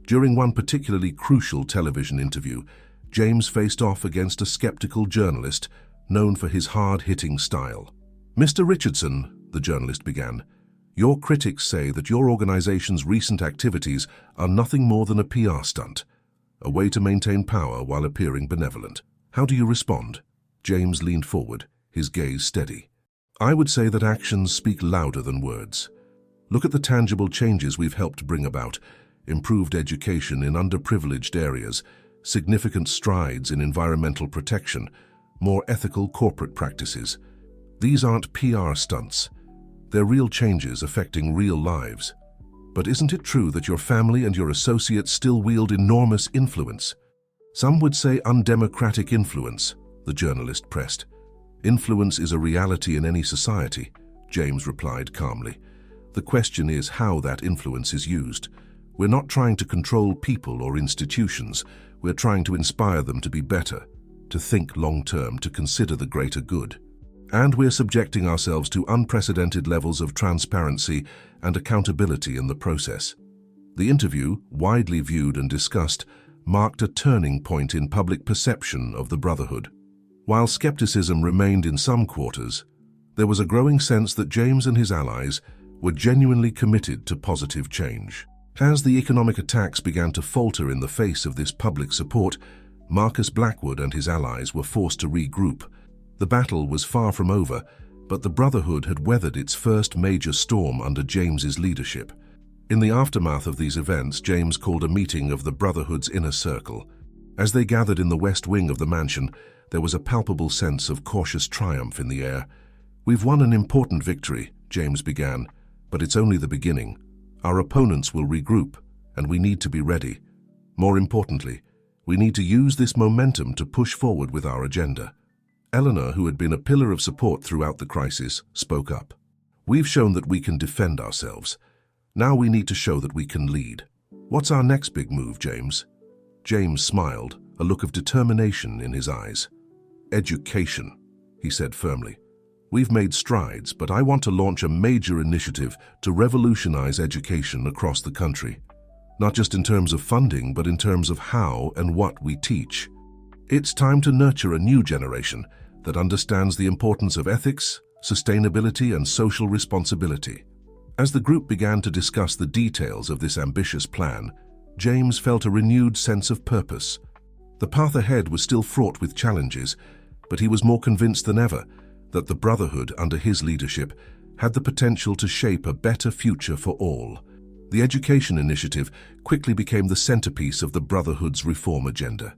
During one particularly crucial television interview, James faced off against a skeptical journalist known for his hard-hitting style. "Mr. Richardson," the journalist began, "your critics say that your organization's recent activities are nothing more than a PR stunt, a way to maintain power while appearing benevolent. How do you respond?" James leaned forward, his gaze steady. "I would say that actions speak louder than words. Look at the tangible changes we've helped bring about: improved education in underprivileged areas, significant strides in environmental protection, more ethical corporate practices. These aren't PR stunts. They're real changes affecting real lives. But isn't it true that your family and your associates still wield enormous influence?" "Some would say undemocratic influence," the journalist pressed. "Influence is a reality in any society," James replied calmly. "The question is how that influence is used. We're not trying to control people or institutions. We're trying to inspire them to be better, to think long-term, to consider the greater good. And we're subjecting ourselves to unprecedented levels of transparency and accountability in the process." The interview, widely viewed and discussed, marked a turning point in public perception of the Brotherhood. While skepticism remained in some quarters, there was a growing sense that James and his allies were genuinely committed to positive change. As the economic attacks began to falter in the face of this public support, Marcus Blackwood and his allies were forced to regroup. The battle was far from over, but the Brotherhood had weathered its first major storm under James's leadership. In the aftermath of these events, James called a meeting of the Brotherhood's inner circle. As they gathered in the west wing of the mansion, there was a palpable sense of cautious triumph in the air. "We've won an important victory," James began, "but it's only the beginning. Our opponents will regroup, and we need to be ready. More importantly, we need to use this momentum to push forward with our agenda." Eleanor, who had been a pillar of support throughout the crisis, spoke up. "We've shown that we can defend ourselves. Now we need to show that we can lead. What's our next big move, James?" James smiled, a look of determination in his eyes. "Education," he said firmly. "We've made strides, but I want to launch a major initiative to revolutionize education across the country. Not just in terms of funding, but in terms of how and what we teach. It's time to nurture a new generation that understands the importance of ethics, sustainability, and social responsibility." As the group began to discuss the details of this ambitious plan, James felt a renewed sense of purpose. The path ahead was still fraught with challenges, but he was more convinced than ever that the Brotherhood, under his leadership, had the potential to shape a better future for all. The education initiative quickly became the centerpiece of the Brotherhood's reform agenda.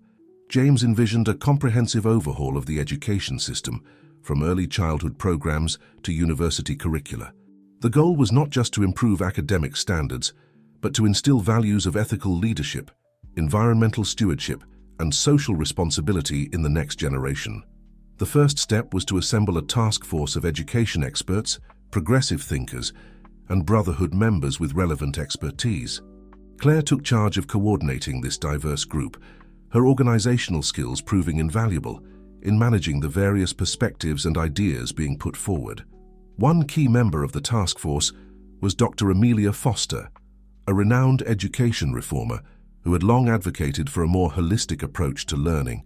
James envisioned a comprehensive overhaul of the education system, from early childhood programs to university curricula. The goal was not just to improve academic standards, but to instill values of ethical leadership, environmental stewardship, and social responsibility in the next generation. The first step was to assemble a task force of education experts, progressive thinkers, and Brotherhood members with relevant expertise. Claire took charge of coordinating this diverse group, her organizational skills proving invaluable in managing the various perspectives and ideas being put forward. One key member of the task force was Dr. Amelia Foster, a renowned education reformer who had long advocated for a more holistic approach to learning.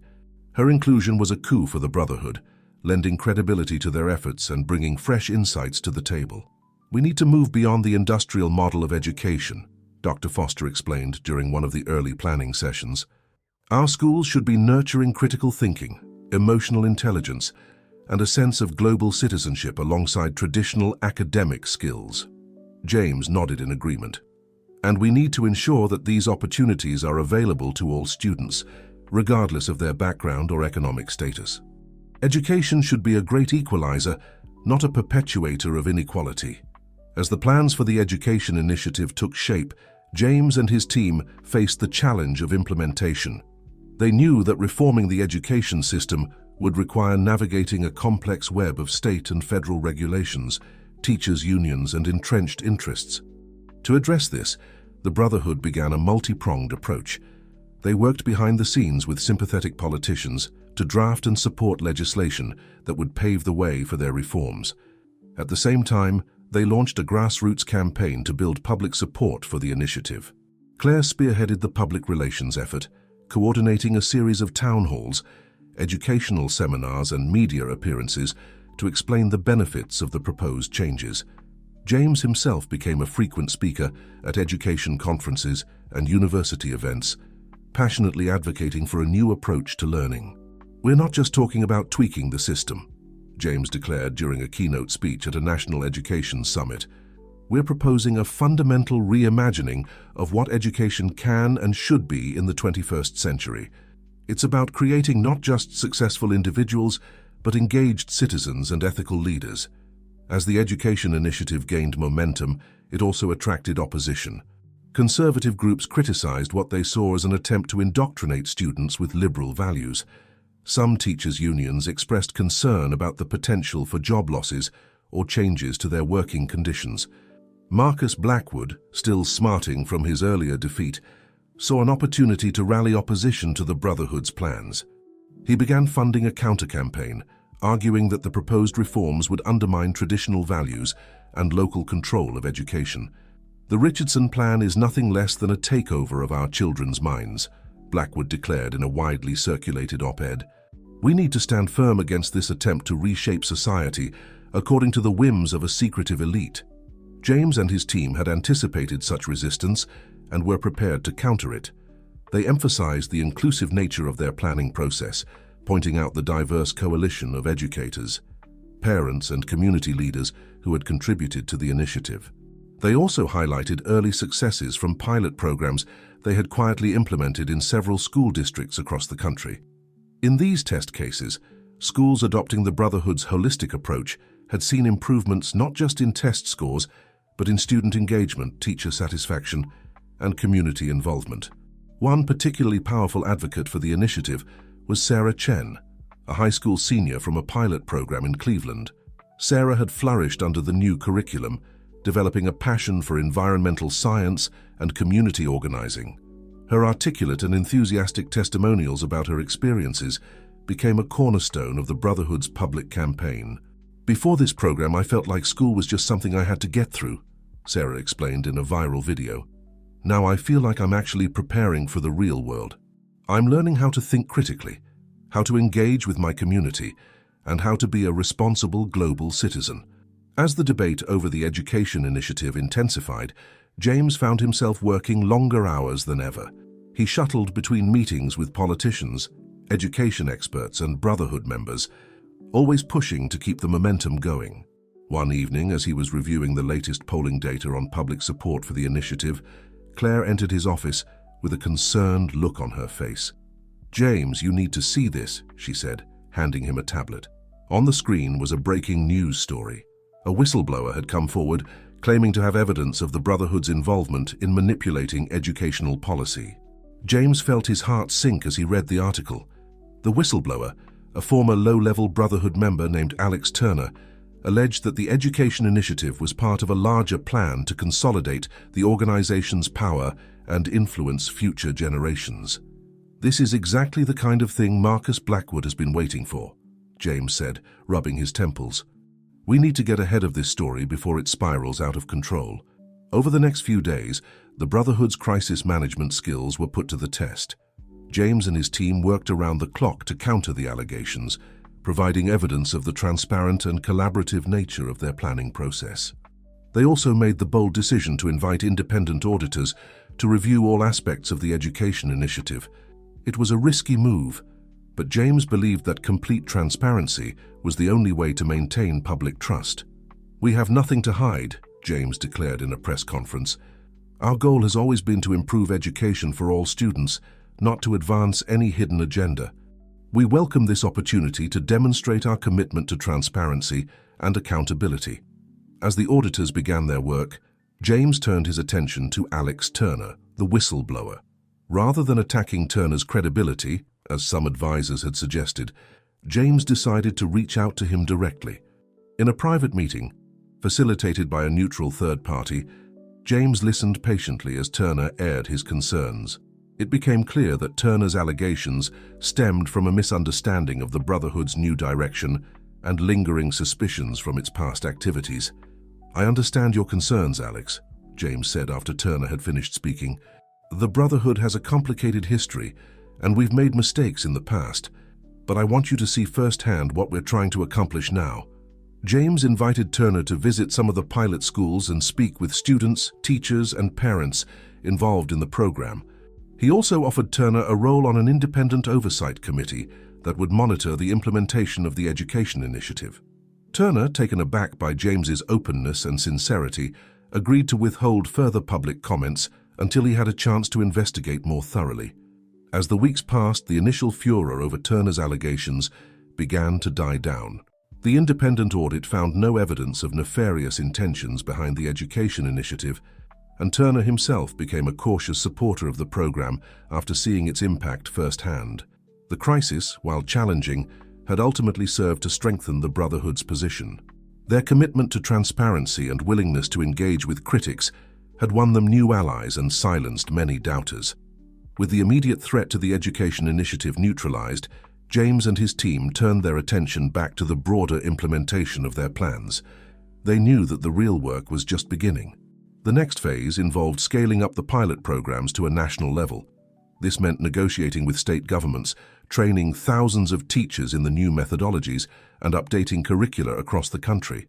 Her inclusion was a coup for the Brotherhood, lending credibility to their efforts and bringing fresh insights to the table. "We need to move beyond the industrial model of education," Dr. Foster explained during one of the early planning sessions. "Our schools should be nurturing critical thinking, emotional intelligence, and a sense of global citizenship alongside traditional academic skills." James nodded in agreement. "And we need to ensure that these opportunities are available to all students, regardless of their background or economic status. Education should be a great equalizer, not a perpetuator of inequality." As the plans for the education initiative took shape, James and his team faced the challenge of implementation. They knew that reforming the education system would require navigating a complex web of state and federal regulations, teachers' unions, and entrenched interests. To address this, the Brotherhood began a multi-pronged approach. They worked behind the scenes with sympathetic politicians to draft and support legislation that would pave the way for their reforms. At the same time, they launched a grassroots campaign to build public support for the initiative. Claire spearheaded the public relations effort, coordinating a series of town halls, educational seminars, and media appearances to explain the benefits of the proposed changes. James himself became a frequent speaker at education conferences and university events, passionately advocating for a new approach to learning. "We're not just talking about tweaking the system," James declared during a keynote speech at a national education summit. "We're proposing a fundamental reimagining of what education can and should be in the 21st century. It's about creating not just successful individuals, but engaged citizens and ethical leaders." As the education initiative gained momentum, it also attracted opposition. Conservative groups criticized what they saw as an attempt to indoctrinate students with liberal values. Some teachers' unions expressed concern about the potential for job losses or changes to their working conditions. Marcus Blackwood, still smarting from his earlier defeat, saw an opportunity to rally opposition to the Brotherhood's plans. He began funding a counter-campaign, arguing that the proposed reforms would undermine traditional values and local control of education. "The Richardson Plan is nothing less than a takeover of our children's minds," Blackwood declared in a widely circulated op-ed. "We need to stand firm against this attempt to reshape society according to the whims of a secretive elite." James and his team had anticipated such resistance and were prepared to counter it. They emphasized the inclusive nature of their planning process, pointing out the diverse coalition of educators, parents, and community leaders who had contributed to the initiative. They also highlighted early successes from pilot programs they had quietly implemented in several school districts across the country. In these test cases, schools adopting the Brotherhood's holistic approach had seen improvements not just in test scores, but in student engagement, teacher satisfaction, and community involvement. One particularly powerful advocate for the initiative was Sarah Chen, a high school senior from a pilot program in Cleveland. Sarah had flourished under the new curriculum, developing a passion for environmental science and community organizing. Her articulate and enthusiastic testimonials about her experiences became a cornerstone of the Brotherhood's public campaign. "Before this program, I felt like school was just something I had to get through," Sarah explained in a viral video. "Now I feel like I'm actually preparing for the real world. I'm learning how to think critically, how to engage with my community, and how to be a responsible global citizen." As the debate over the education initiative intensified, James found himself working longer hours than ever. He shuttled between meetings with politicians, education experts, and Brotherhood members, always pushing to keep the momentum going. One evening, as he was reviewing the latest polling data on public support for the initiative, Claire entered his office with a concerned look on her face. "James, you need to see this," she said, handing him a tablet. On the screen was a breaking news story. A whistleblower had come forward, claiming to have evidence of the Brotherhood's involvement in manipulating educational policy. James felt his heart sink as he read the article. The whistleblower, a former low-level Brotherhood member named Alex Turner, alleged that the education initiative was part of a larger plan to consolidate the organization's power and influence future generations. "This is exactly the kind of thing Marcus Blackwood has been waiting for," James said, rubbing his temples. "We need to get ahead of this story before it spirals out of control." Over the next few days, the Brotherhood's crisis management skills were put to the test. James and his team worked around the clock to counter the allegations, providing evidence of the transparent and collaborative nature of their planning process. They also made the bold decision to invite independent auditors to review all aspects of the education initiative. It was a risky move, but James believed that complete transparency was the only way to maintain public trust. "We have nothing to hide," James declared in a press conference. "Our goal has always been to improve education for all students, not to advance any hidden agenda. We welcome this opportunity to demonstrate our commitment to transparency and accountability." As the auditors began their work, James turned his attention to Alex Turner, the whistleblower. Rather than attacking Turner's credibility, as some advisors had suggested, James decided to reach out to him directly. In a private meeting, facilitated by a neutral third party, James listened patiently as Turner aired his concerns. It became clear that Turner's allegations stemmed from a misunderstanding of the Brotherhood's new direction and lingering suspicions from its past activities. "I understand your concerns, Alex," James said after Turner had finished speaking. "The Brotherhood has a complicated history, and we've made mistakes in the past, but I want you to see firsthand what we're trying to accomplish now." James invited Turner to visit some of the pilot schools and speak with students, teachers, and parents involved in the program. He also offered Turner a role on an independent oversight committee that would monitor the implementation of the education initiative. Turner, taken aback by James's openness and sincerity, agreed to withhold further public comments until he had a chance to investigate more thoroughly. As the weeks passed, the initial furor over Turner's allegations began to die down. The independent audit found no evidence of nefarious intentions behind the education initiative, and Turner himself became a cautious supporter of the program after seeing its impact firsthand. The crisis, while challenging, had ultimately served to strengthen the Brotherhood's position. Their commitment to transparency and willingness to engage with critics had won them new allies and silenced many doubters. With the immediate threat to the education initiative neutralized, James and his team turned their attention back to the broader implementation of their plans. They knew that the real work was just beginning. The next phase involved scaling up the pilot programs to a national level. This meant negotiating with state governments, training thousands of teachers in the new methodologies, and updating curricula across the country.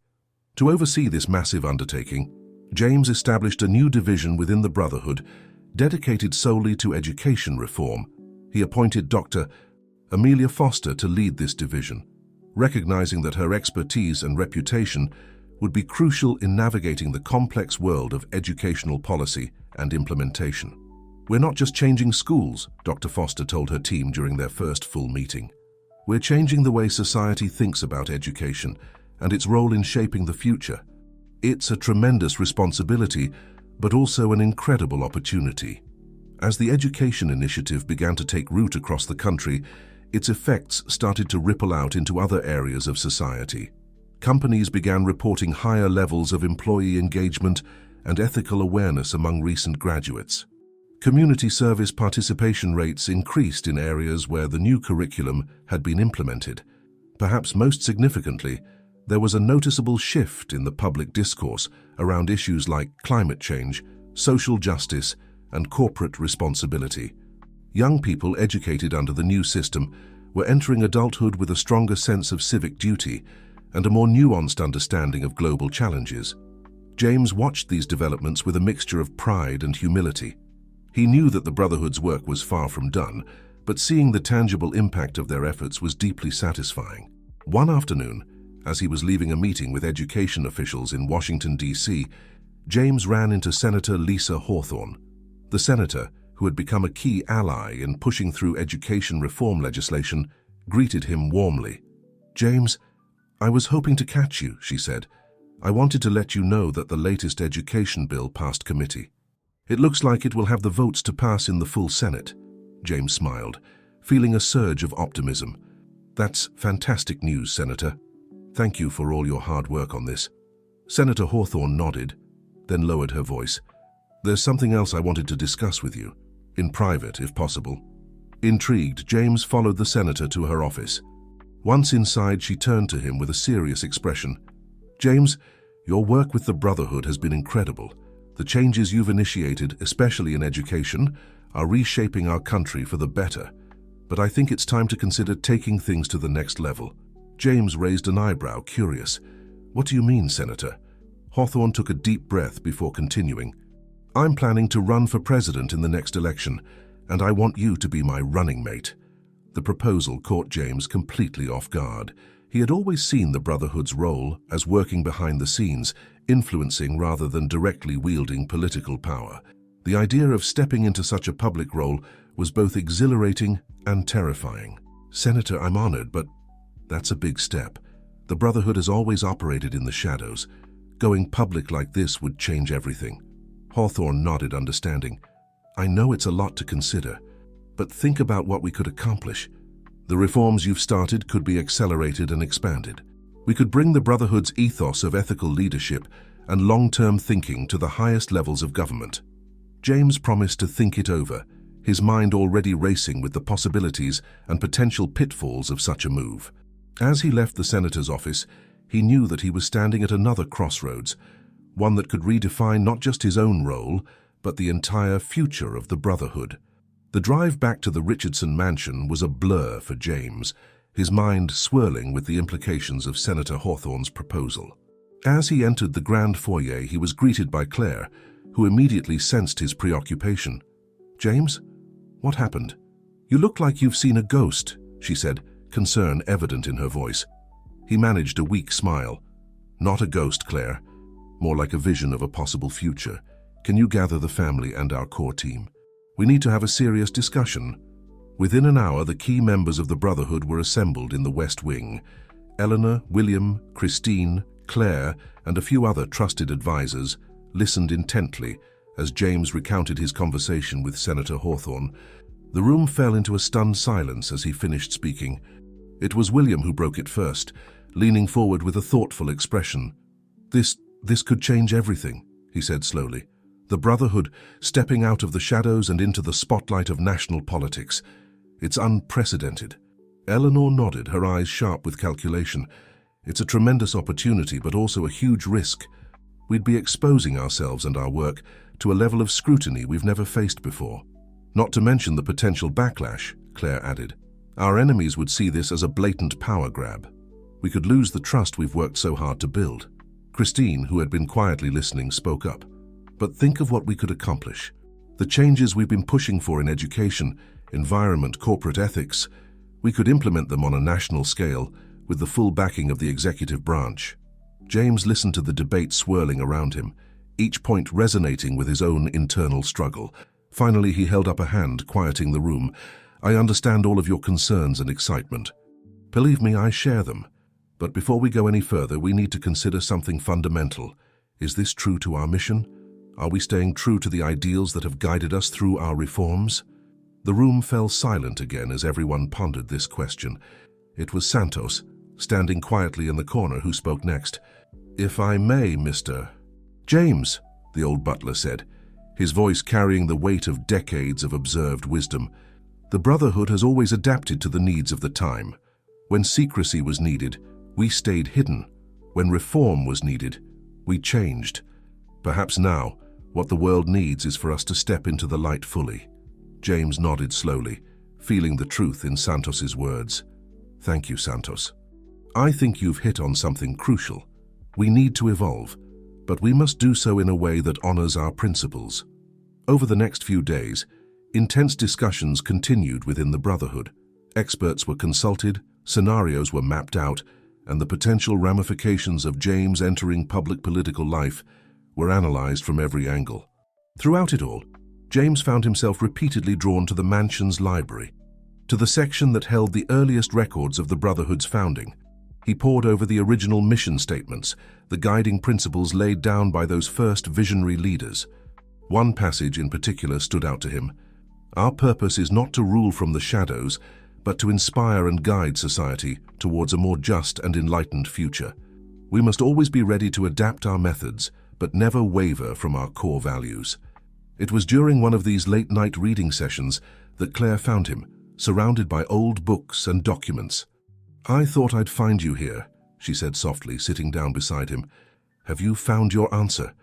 To oversee this massive undertaking, James established a new division within the Brotherhood dedicated solely to education reform. He appointed Dr. Amelia Foster to lead this division, recognizing that her expertise and reputation would be crucial in navigating the complex world of educational policy and implementation. "We're not just changing schools," Dr. Foster told her team during their first full meeting. "We're changing the way society thinks about education and its role in shaping the future. It's a tremendous responsibility, but also an incredible opportunity." As the education initiative began to take root across the country, its effects started to ripple out into other areas of society. Companies began reporting higher levels of employee engagement and ethical awareness among recent graduates. Community service participation rates increased in areas where the new curriculum had been implemented. Perhaps most significantly, there was a noticeable shift in the public discourse around issues like climate change, social justice, and corporate responsibility. Young people educated under the new system were entering adulthood with a stronger sense of civic duty and a more nuanced understanding of global challenges. James watched these developments with a mixture of pride and humility. He knew that the Brotherhood's work was far from done, but seeing the tangible impact of their efforts was deeply satisfying. One afternoon, as he was leaving a meeting with education officials in Washington, D.C., James ran into Senator Lisa Hawthorne. The senator, who had become a key ally in pushing through education reform legislation, greeted him warmly. "James, I was hoping to catch you," she said. "I wanted to let you know that the latest education bill passed committee. It looks like it will have the votes to pass in the full Senate." James smiled, feeling a surge of optimism. "That's fantastic news, Senator. Thank you for all your hard work on this." Senator Hawthorne nodded, then lowered her voice. "There's something else I wanted to discuss with you, in private if possible." Intrigued, James followed the senator to her office. Once inside, she turned to him with a serious expression. "James, your work with the Brotherhood has been incredible. The changes you've initiated, especially in education, are reshaping our country for the better. But I think it's time to consider taking things to the next level." James raised an eyebrow, curious. "What do you mean, Senator?" Hawthorne took a deep breath before continuing. "I'm planning to run for president in the next election, and I want you to be my running mate." The proposal caught James completely off guard. He had always seen the Brotherhood's role as working behind the scenes, influencing rather than directly wielding political power. The idea of stepping into such a public role was both exhilarating and terrifying. "Senator, I'm honored, but that's a big step. The Brotherhood has always operated in the shadows. Going public like this would change everything." Hawthorne nodded, understanding. "I know it's a lot to consider, but think about what we could accomplish. The reforms you've started could be accelerated and expanded. We could bring the Brotherhood's ethos of ethical leadership and long-term thinking to the highest levels of government." James promised to think it over, his mind already racing with the possibilities and potential pitfalls of such a move. As he left the senator's office, he knew that he was standing at another crossroads, one that could redefine not just his own role, but the entire future of the Brotherhood. The drive back to the Richardson mansion was a blur for James, his mind swirling with the implications of Senator Hawthorne's proposal. As he entered the grand foyer, he was greeted by Claire, who immediately sensed his preoccupation. "James, what happened? You look like you've seen a ghost," she said, concern evident in her voice. He managed a weak smile. "Not a ghost, Claire. More like a vision of a possible future. Can you gather the family and our core team? We need to have a serious discussion." Within an hour, the key members of the Brotherhood were assembled in the West Wing. Eleanor, William, Christine, Claire, and a few other trusted advisors listened intently as James recounted his conversation with Senator Hawthorne. The room fell into a stunned silence as he finished speaking. It was William who broke it first, leaning forward with a thoughtful expression. This could change everything," he said slowly. "The Brotherhood stepping out of the shadows and into the spotlight of national politics. It's unprecedented." Eleanor nodded, her eyes sharp with calculation. "It's a tremendous opportunity, but also a huge risk. We'd be exposing ourselves and our work to a level of scrutiny we've never faced before. Not to mention the potential backlash," Claire added. "Our enemies would see this as a blatant power grab. We could lose the trust we've worked so hard to build." Christine, who had been quietly listening, spoke up. "But think of what we could accomplish. The changes we've been pushing for in education, environment, corporate ethics, we could implement them on a national scale with the full backing of the executive branch." James listened to the debate swirling around him, each point resonating with his own internal struggle. Finally, he held up a hand, quieting the room. "I understand all of your concerns and excitement. Believe me, I share them. But before we go any further, we need to consider something fundamental. Is this true to our mission? Are we staying true to the ideals that have guided us through our reforms?" The room fell silent again as everyone pondered this question. It was Santos, standing quietly in the corner, who spoke next. "If I may, Mr. James," the old butler said, his voice carrying the weight of decades of observed wisdom. "The Brotherhood has always adapted to the needs of the time. When secrecy was needed, we stayed hidden. When reform was needed, we changed. Perhaps now, what the world needs is for us to step into the light fully." James nodded slowly, feeling the truth in Santos's words. "Thank you, Santos. I think you've hit on something crucial. We need to evolve, but we must do so in a way that honors our principles." Over the next few days, intense discussions continued within the Brotherhood. Experts were consulted, scenarios were mapped out, and the potential ramifications of James entering public political life were analyzed from every angle. Throughout it all, James found himself repeatedly drawn to the mansion's library, to the section that held the earliest records of the Brotherhood's founding. He pored over the original mission statements, the guiding principles laid down by those first visionary leaders. One passage in particular stood out to him. "Our purpose is not to rule from the shadows, but to inspire and guide society towards a more just and enlightened future. We must always be ready to adapt our methods, but never waver from our core values." It was during one of these late-night reading sessions that Claire found him, surrounded by old books and documents. "I thought I'd find you here," she said softly, sitting down beside him. "Have you found your answer?"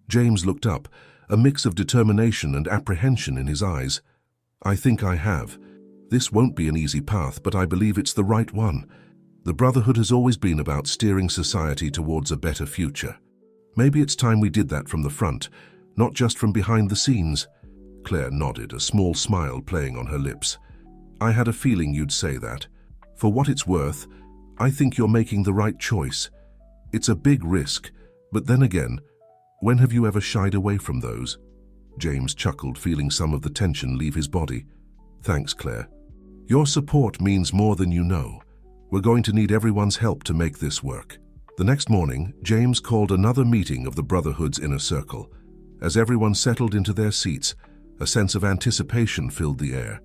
James looked up, a mix of determination and apprehension in his eyes. "I think I have. This won't be an easy path, but I believe it's the right one. The Brotherhood has always been about steering society towards a better future. Maybe it's time we did that from the front, not just from behind the scenes." Claire nodded, a small smile playing on her lips. "I had a feeling you'd say that. For what it's worth, I think you're making the right choice. It's a big risk, but then again, when have you ever shied away from those?" James chuckled, feeling some of the tension leave his body. "Thanks, Claire. Your support means more than you know. We're going to need everyone's help to make this work." The next morning, James called another meeting of the Brotherhood's inner circle. As everyone settled into their seats, a sense of anticipation filled the air.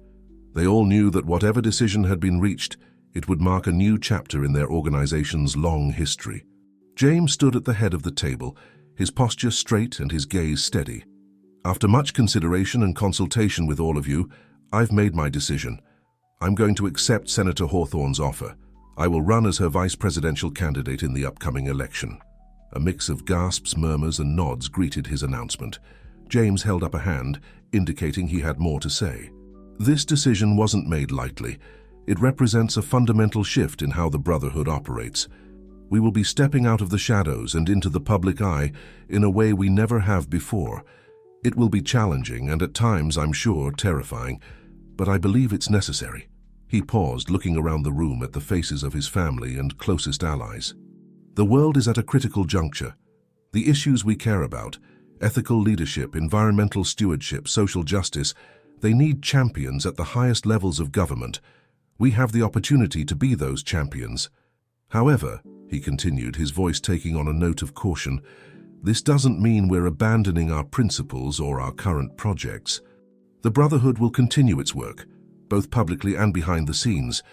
They all knew that whatever decision had been reached, it would mark a new chapter in their organization's long history. James stood at the head of the table, his posture straight and his gaze steady. After much consideration and consultation with all of you, I've made my decision. I'm going to accept Senator Hawthorne's offer. I will run as her vice presidential candidate in the upcoming election. A mix of gasps, murmurs, and nods greeted his announcement. James held up a hand, indicating he had more to say. This decision wasn't made lightly. It represents a fundamental shift in how the Brotherhood operates. We will be stepping out of the shadows and into the public eye in a way we never have before. It will be challenging and at times, I'm sure, terrifying, but I believe it's necessary. He paused, looking around the room at the faces of his family and closest allies. The world is at a critical juncture. The issues we care about, ethical leadership, environmental stewardship, social justice, they need champions at the highest levels of government. We have the opportunity to be those champions. However, he continued, his voice taking on a note of caution, this doesn't mean we're abandoning our principles or our current projects. The Brotherhood will continue its work, both publicly and behind the scenes.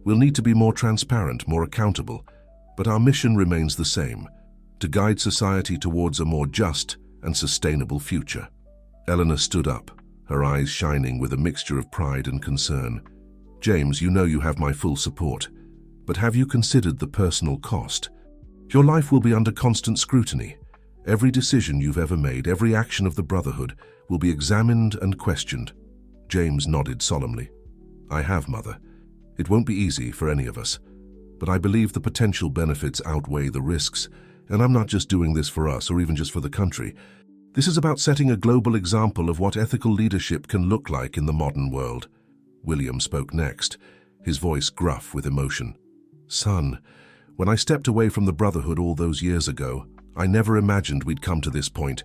We'll need to be more transparent, more accountable, but our mission remains the same, to guide society towards a more just and sustainable future. Eleanor stood up, her eyes shining with a mixture of pride and concern. James, you know you have my full support, but have you considered the personal cost? Your life will be under constant scrutiny. Every decision you've ever made, every action of the Brotherhood will be examined and questioned. James nodded solemnly. I have, Mother. It won't be easy for any of us, but I believe the potential benefits outweigh the risks, and I'm not just doing this for us or even just for the country. This is about setting a global example of what ethical leadership can look like in the modern world. William spoke next, his voice gruff with emotion. Son, when I stepped away from the Brotherhood all those years ago, I never imagined we'd come to this point,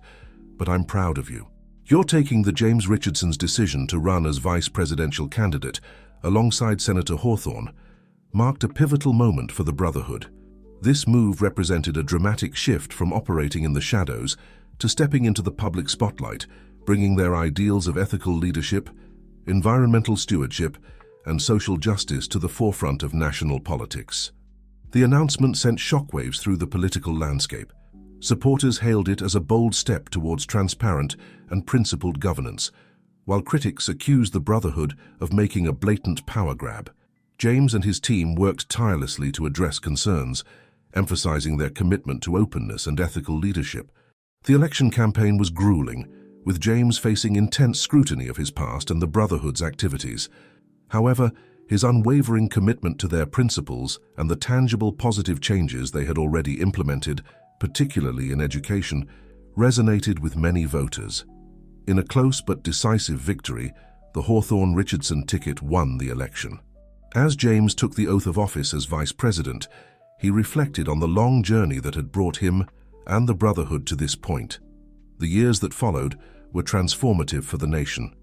but I'm proud of you. You're taking the James Richardson's decision to run as vice presidential candidate alongside Senator Hawthorne marked a pivotal moment for the Brotherhood. This move represented a dramatic shift from operating in the shadows to stepping into the public spotlight, bringing their ideals of ethical leadership, environmental stewardship, and social justice to the forefront of national politics. The announcement sent shockwaves through the political landscape. Supporters hailed it as a bold step towards transparent and principled governance, while critics accused the Brotherhood of making a blatant power grab. James and his team worked tirelessly to address concerns, emphasizing their commitment to openness and ethical leadership. The election campaign was grueling, with James facing intense scrutiny of his past and the Brotherhood's activities. However, his unwavering commitment to their principles and the tangible positive changes they had already implemented, particularly in education, resonated with many voters. In a close but decisive victory, the Hawthorne-Richardson ticket won the election. As James took the oath of office as vice president, he reflected on the long journey that had brought him and the Brotherhood to this point. The years that followed were transformative for the nation.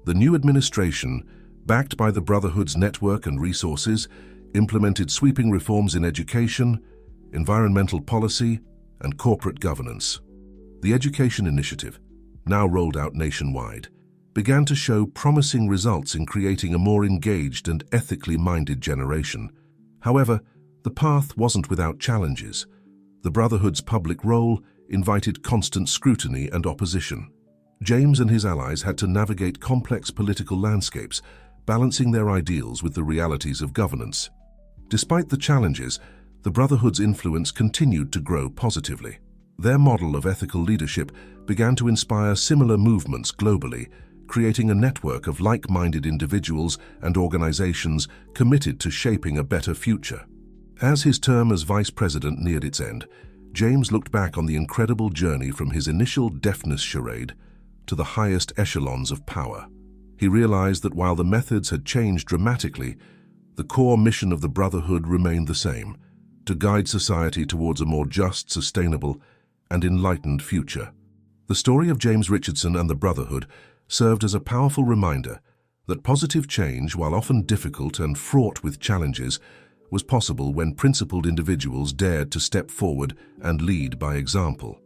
The new administration, backed by the Brotherhood's network and resources, implemented sweeping reforms in education, environmental policy, and corporate governance. The education initiative, now rolled out nationwide, began to show promising results in creating a more engaged and ethically minded generation. However, the path wasn't without challenges. The Brotherhood's public role invited constant scrutiny and opposition. James and his allies had to navigate complex political landscapes, balancing their ideals with the realities of governance. Despite the challenges, the Brotherhood's influence continued to grow positively. Their model of ethical leadership began to inspire similar movements globally, creating a network of like-minded individuals and organizations committed to shaping a better future. As his term as vice president neared its end, James looked back on the incredible journey from his initial deafness charade to the highest echelons of power. He realized that while the methods had changed dramatically, the core mission of the Brotherhood remained the same: to guide society towards a more just, sustainable, and enlightened future. The story of James Richardson and the Brotherhood served as a powerful reminder that positive change, while often difficult and fraught with challenges, was possible when principled individuals dared to step forward and lead by example.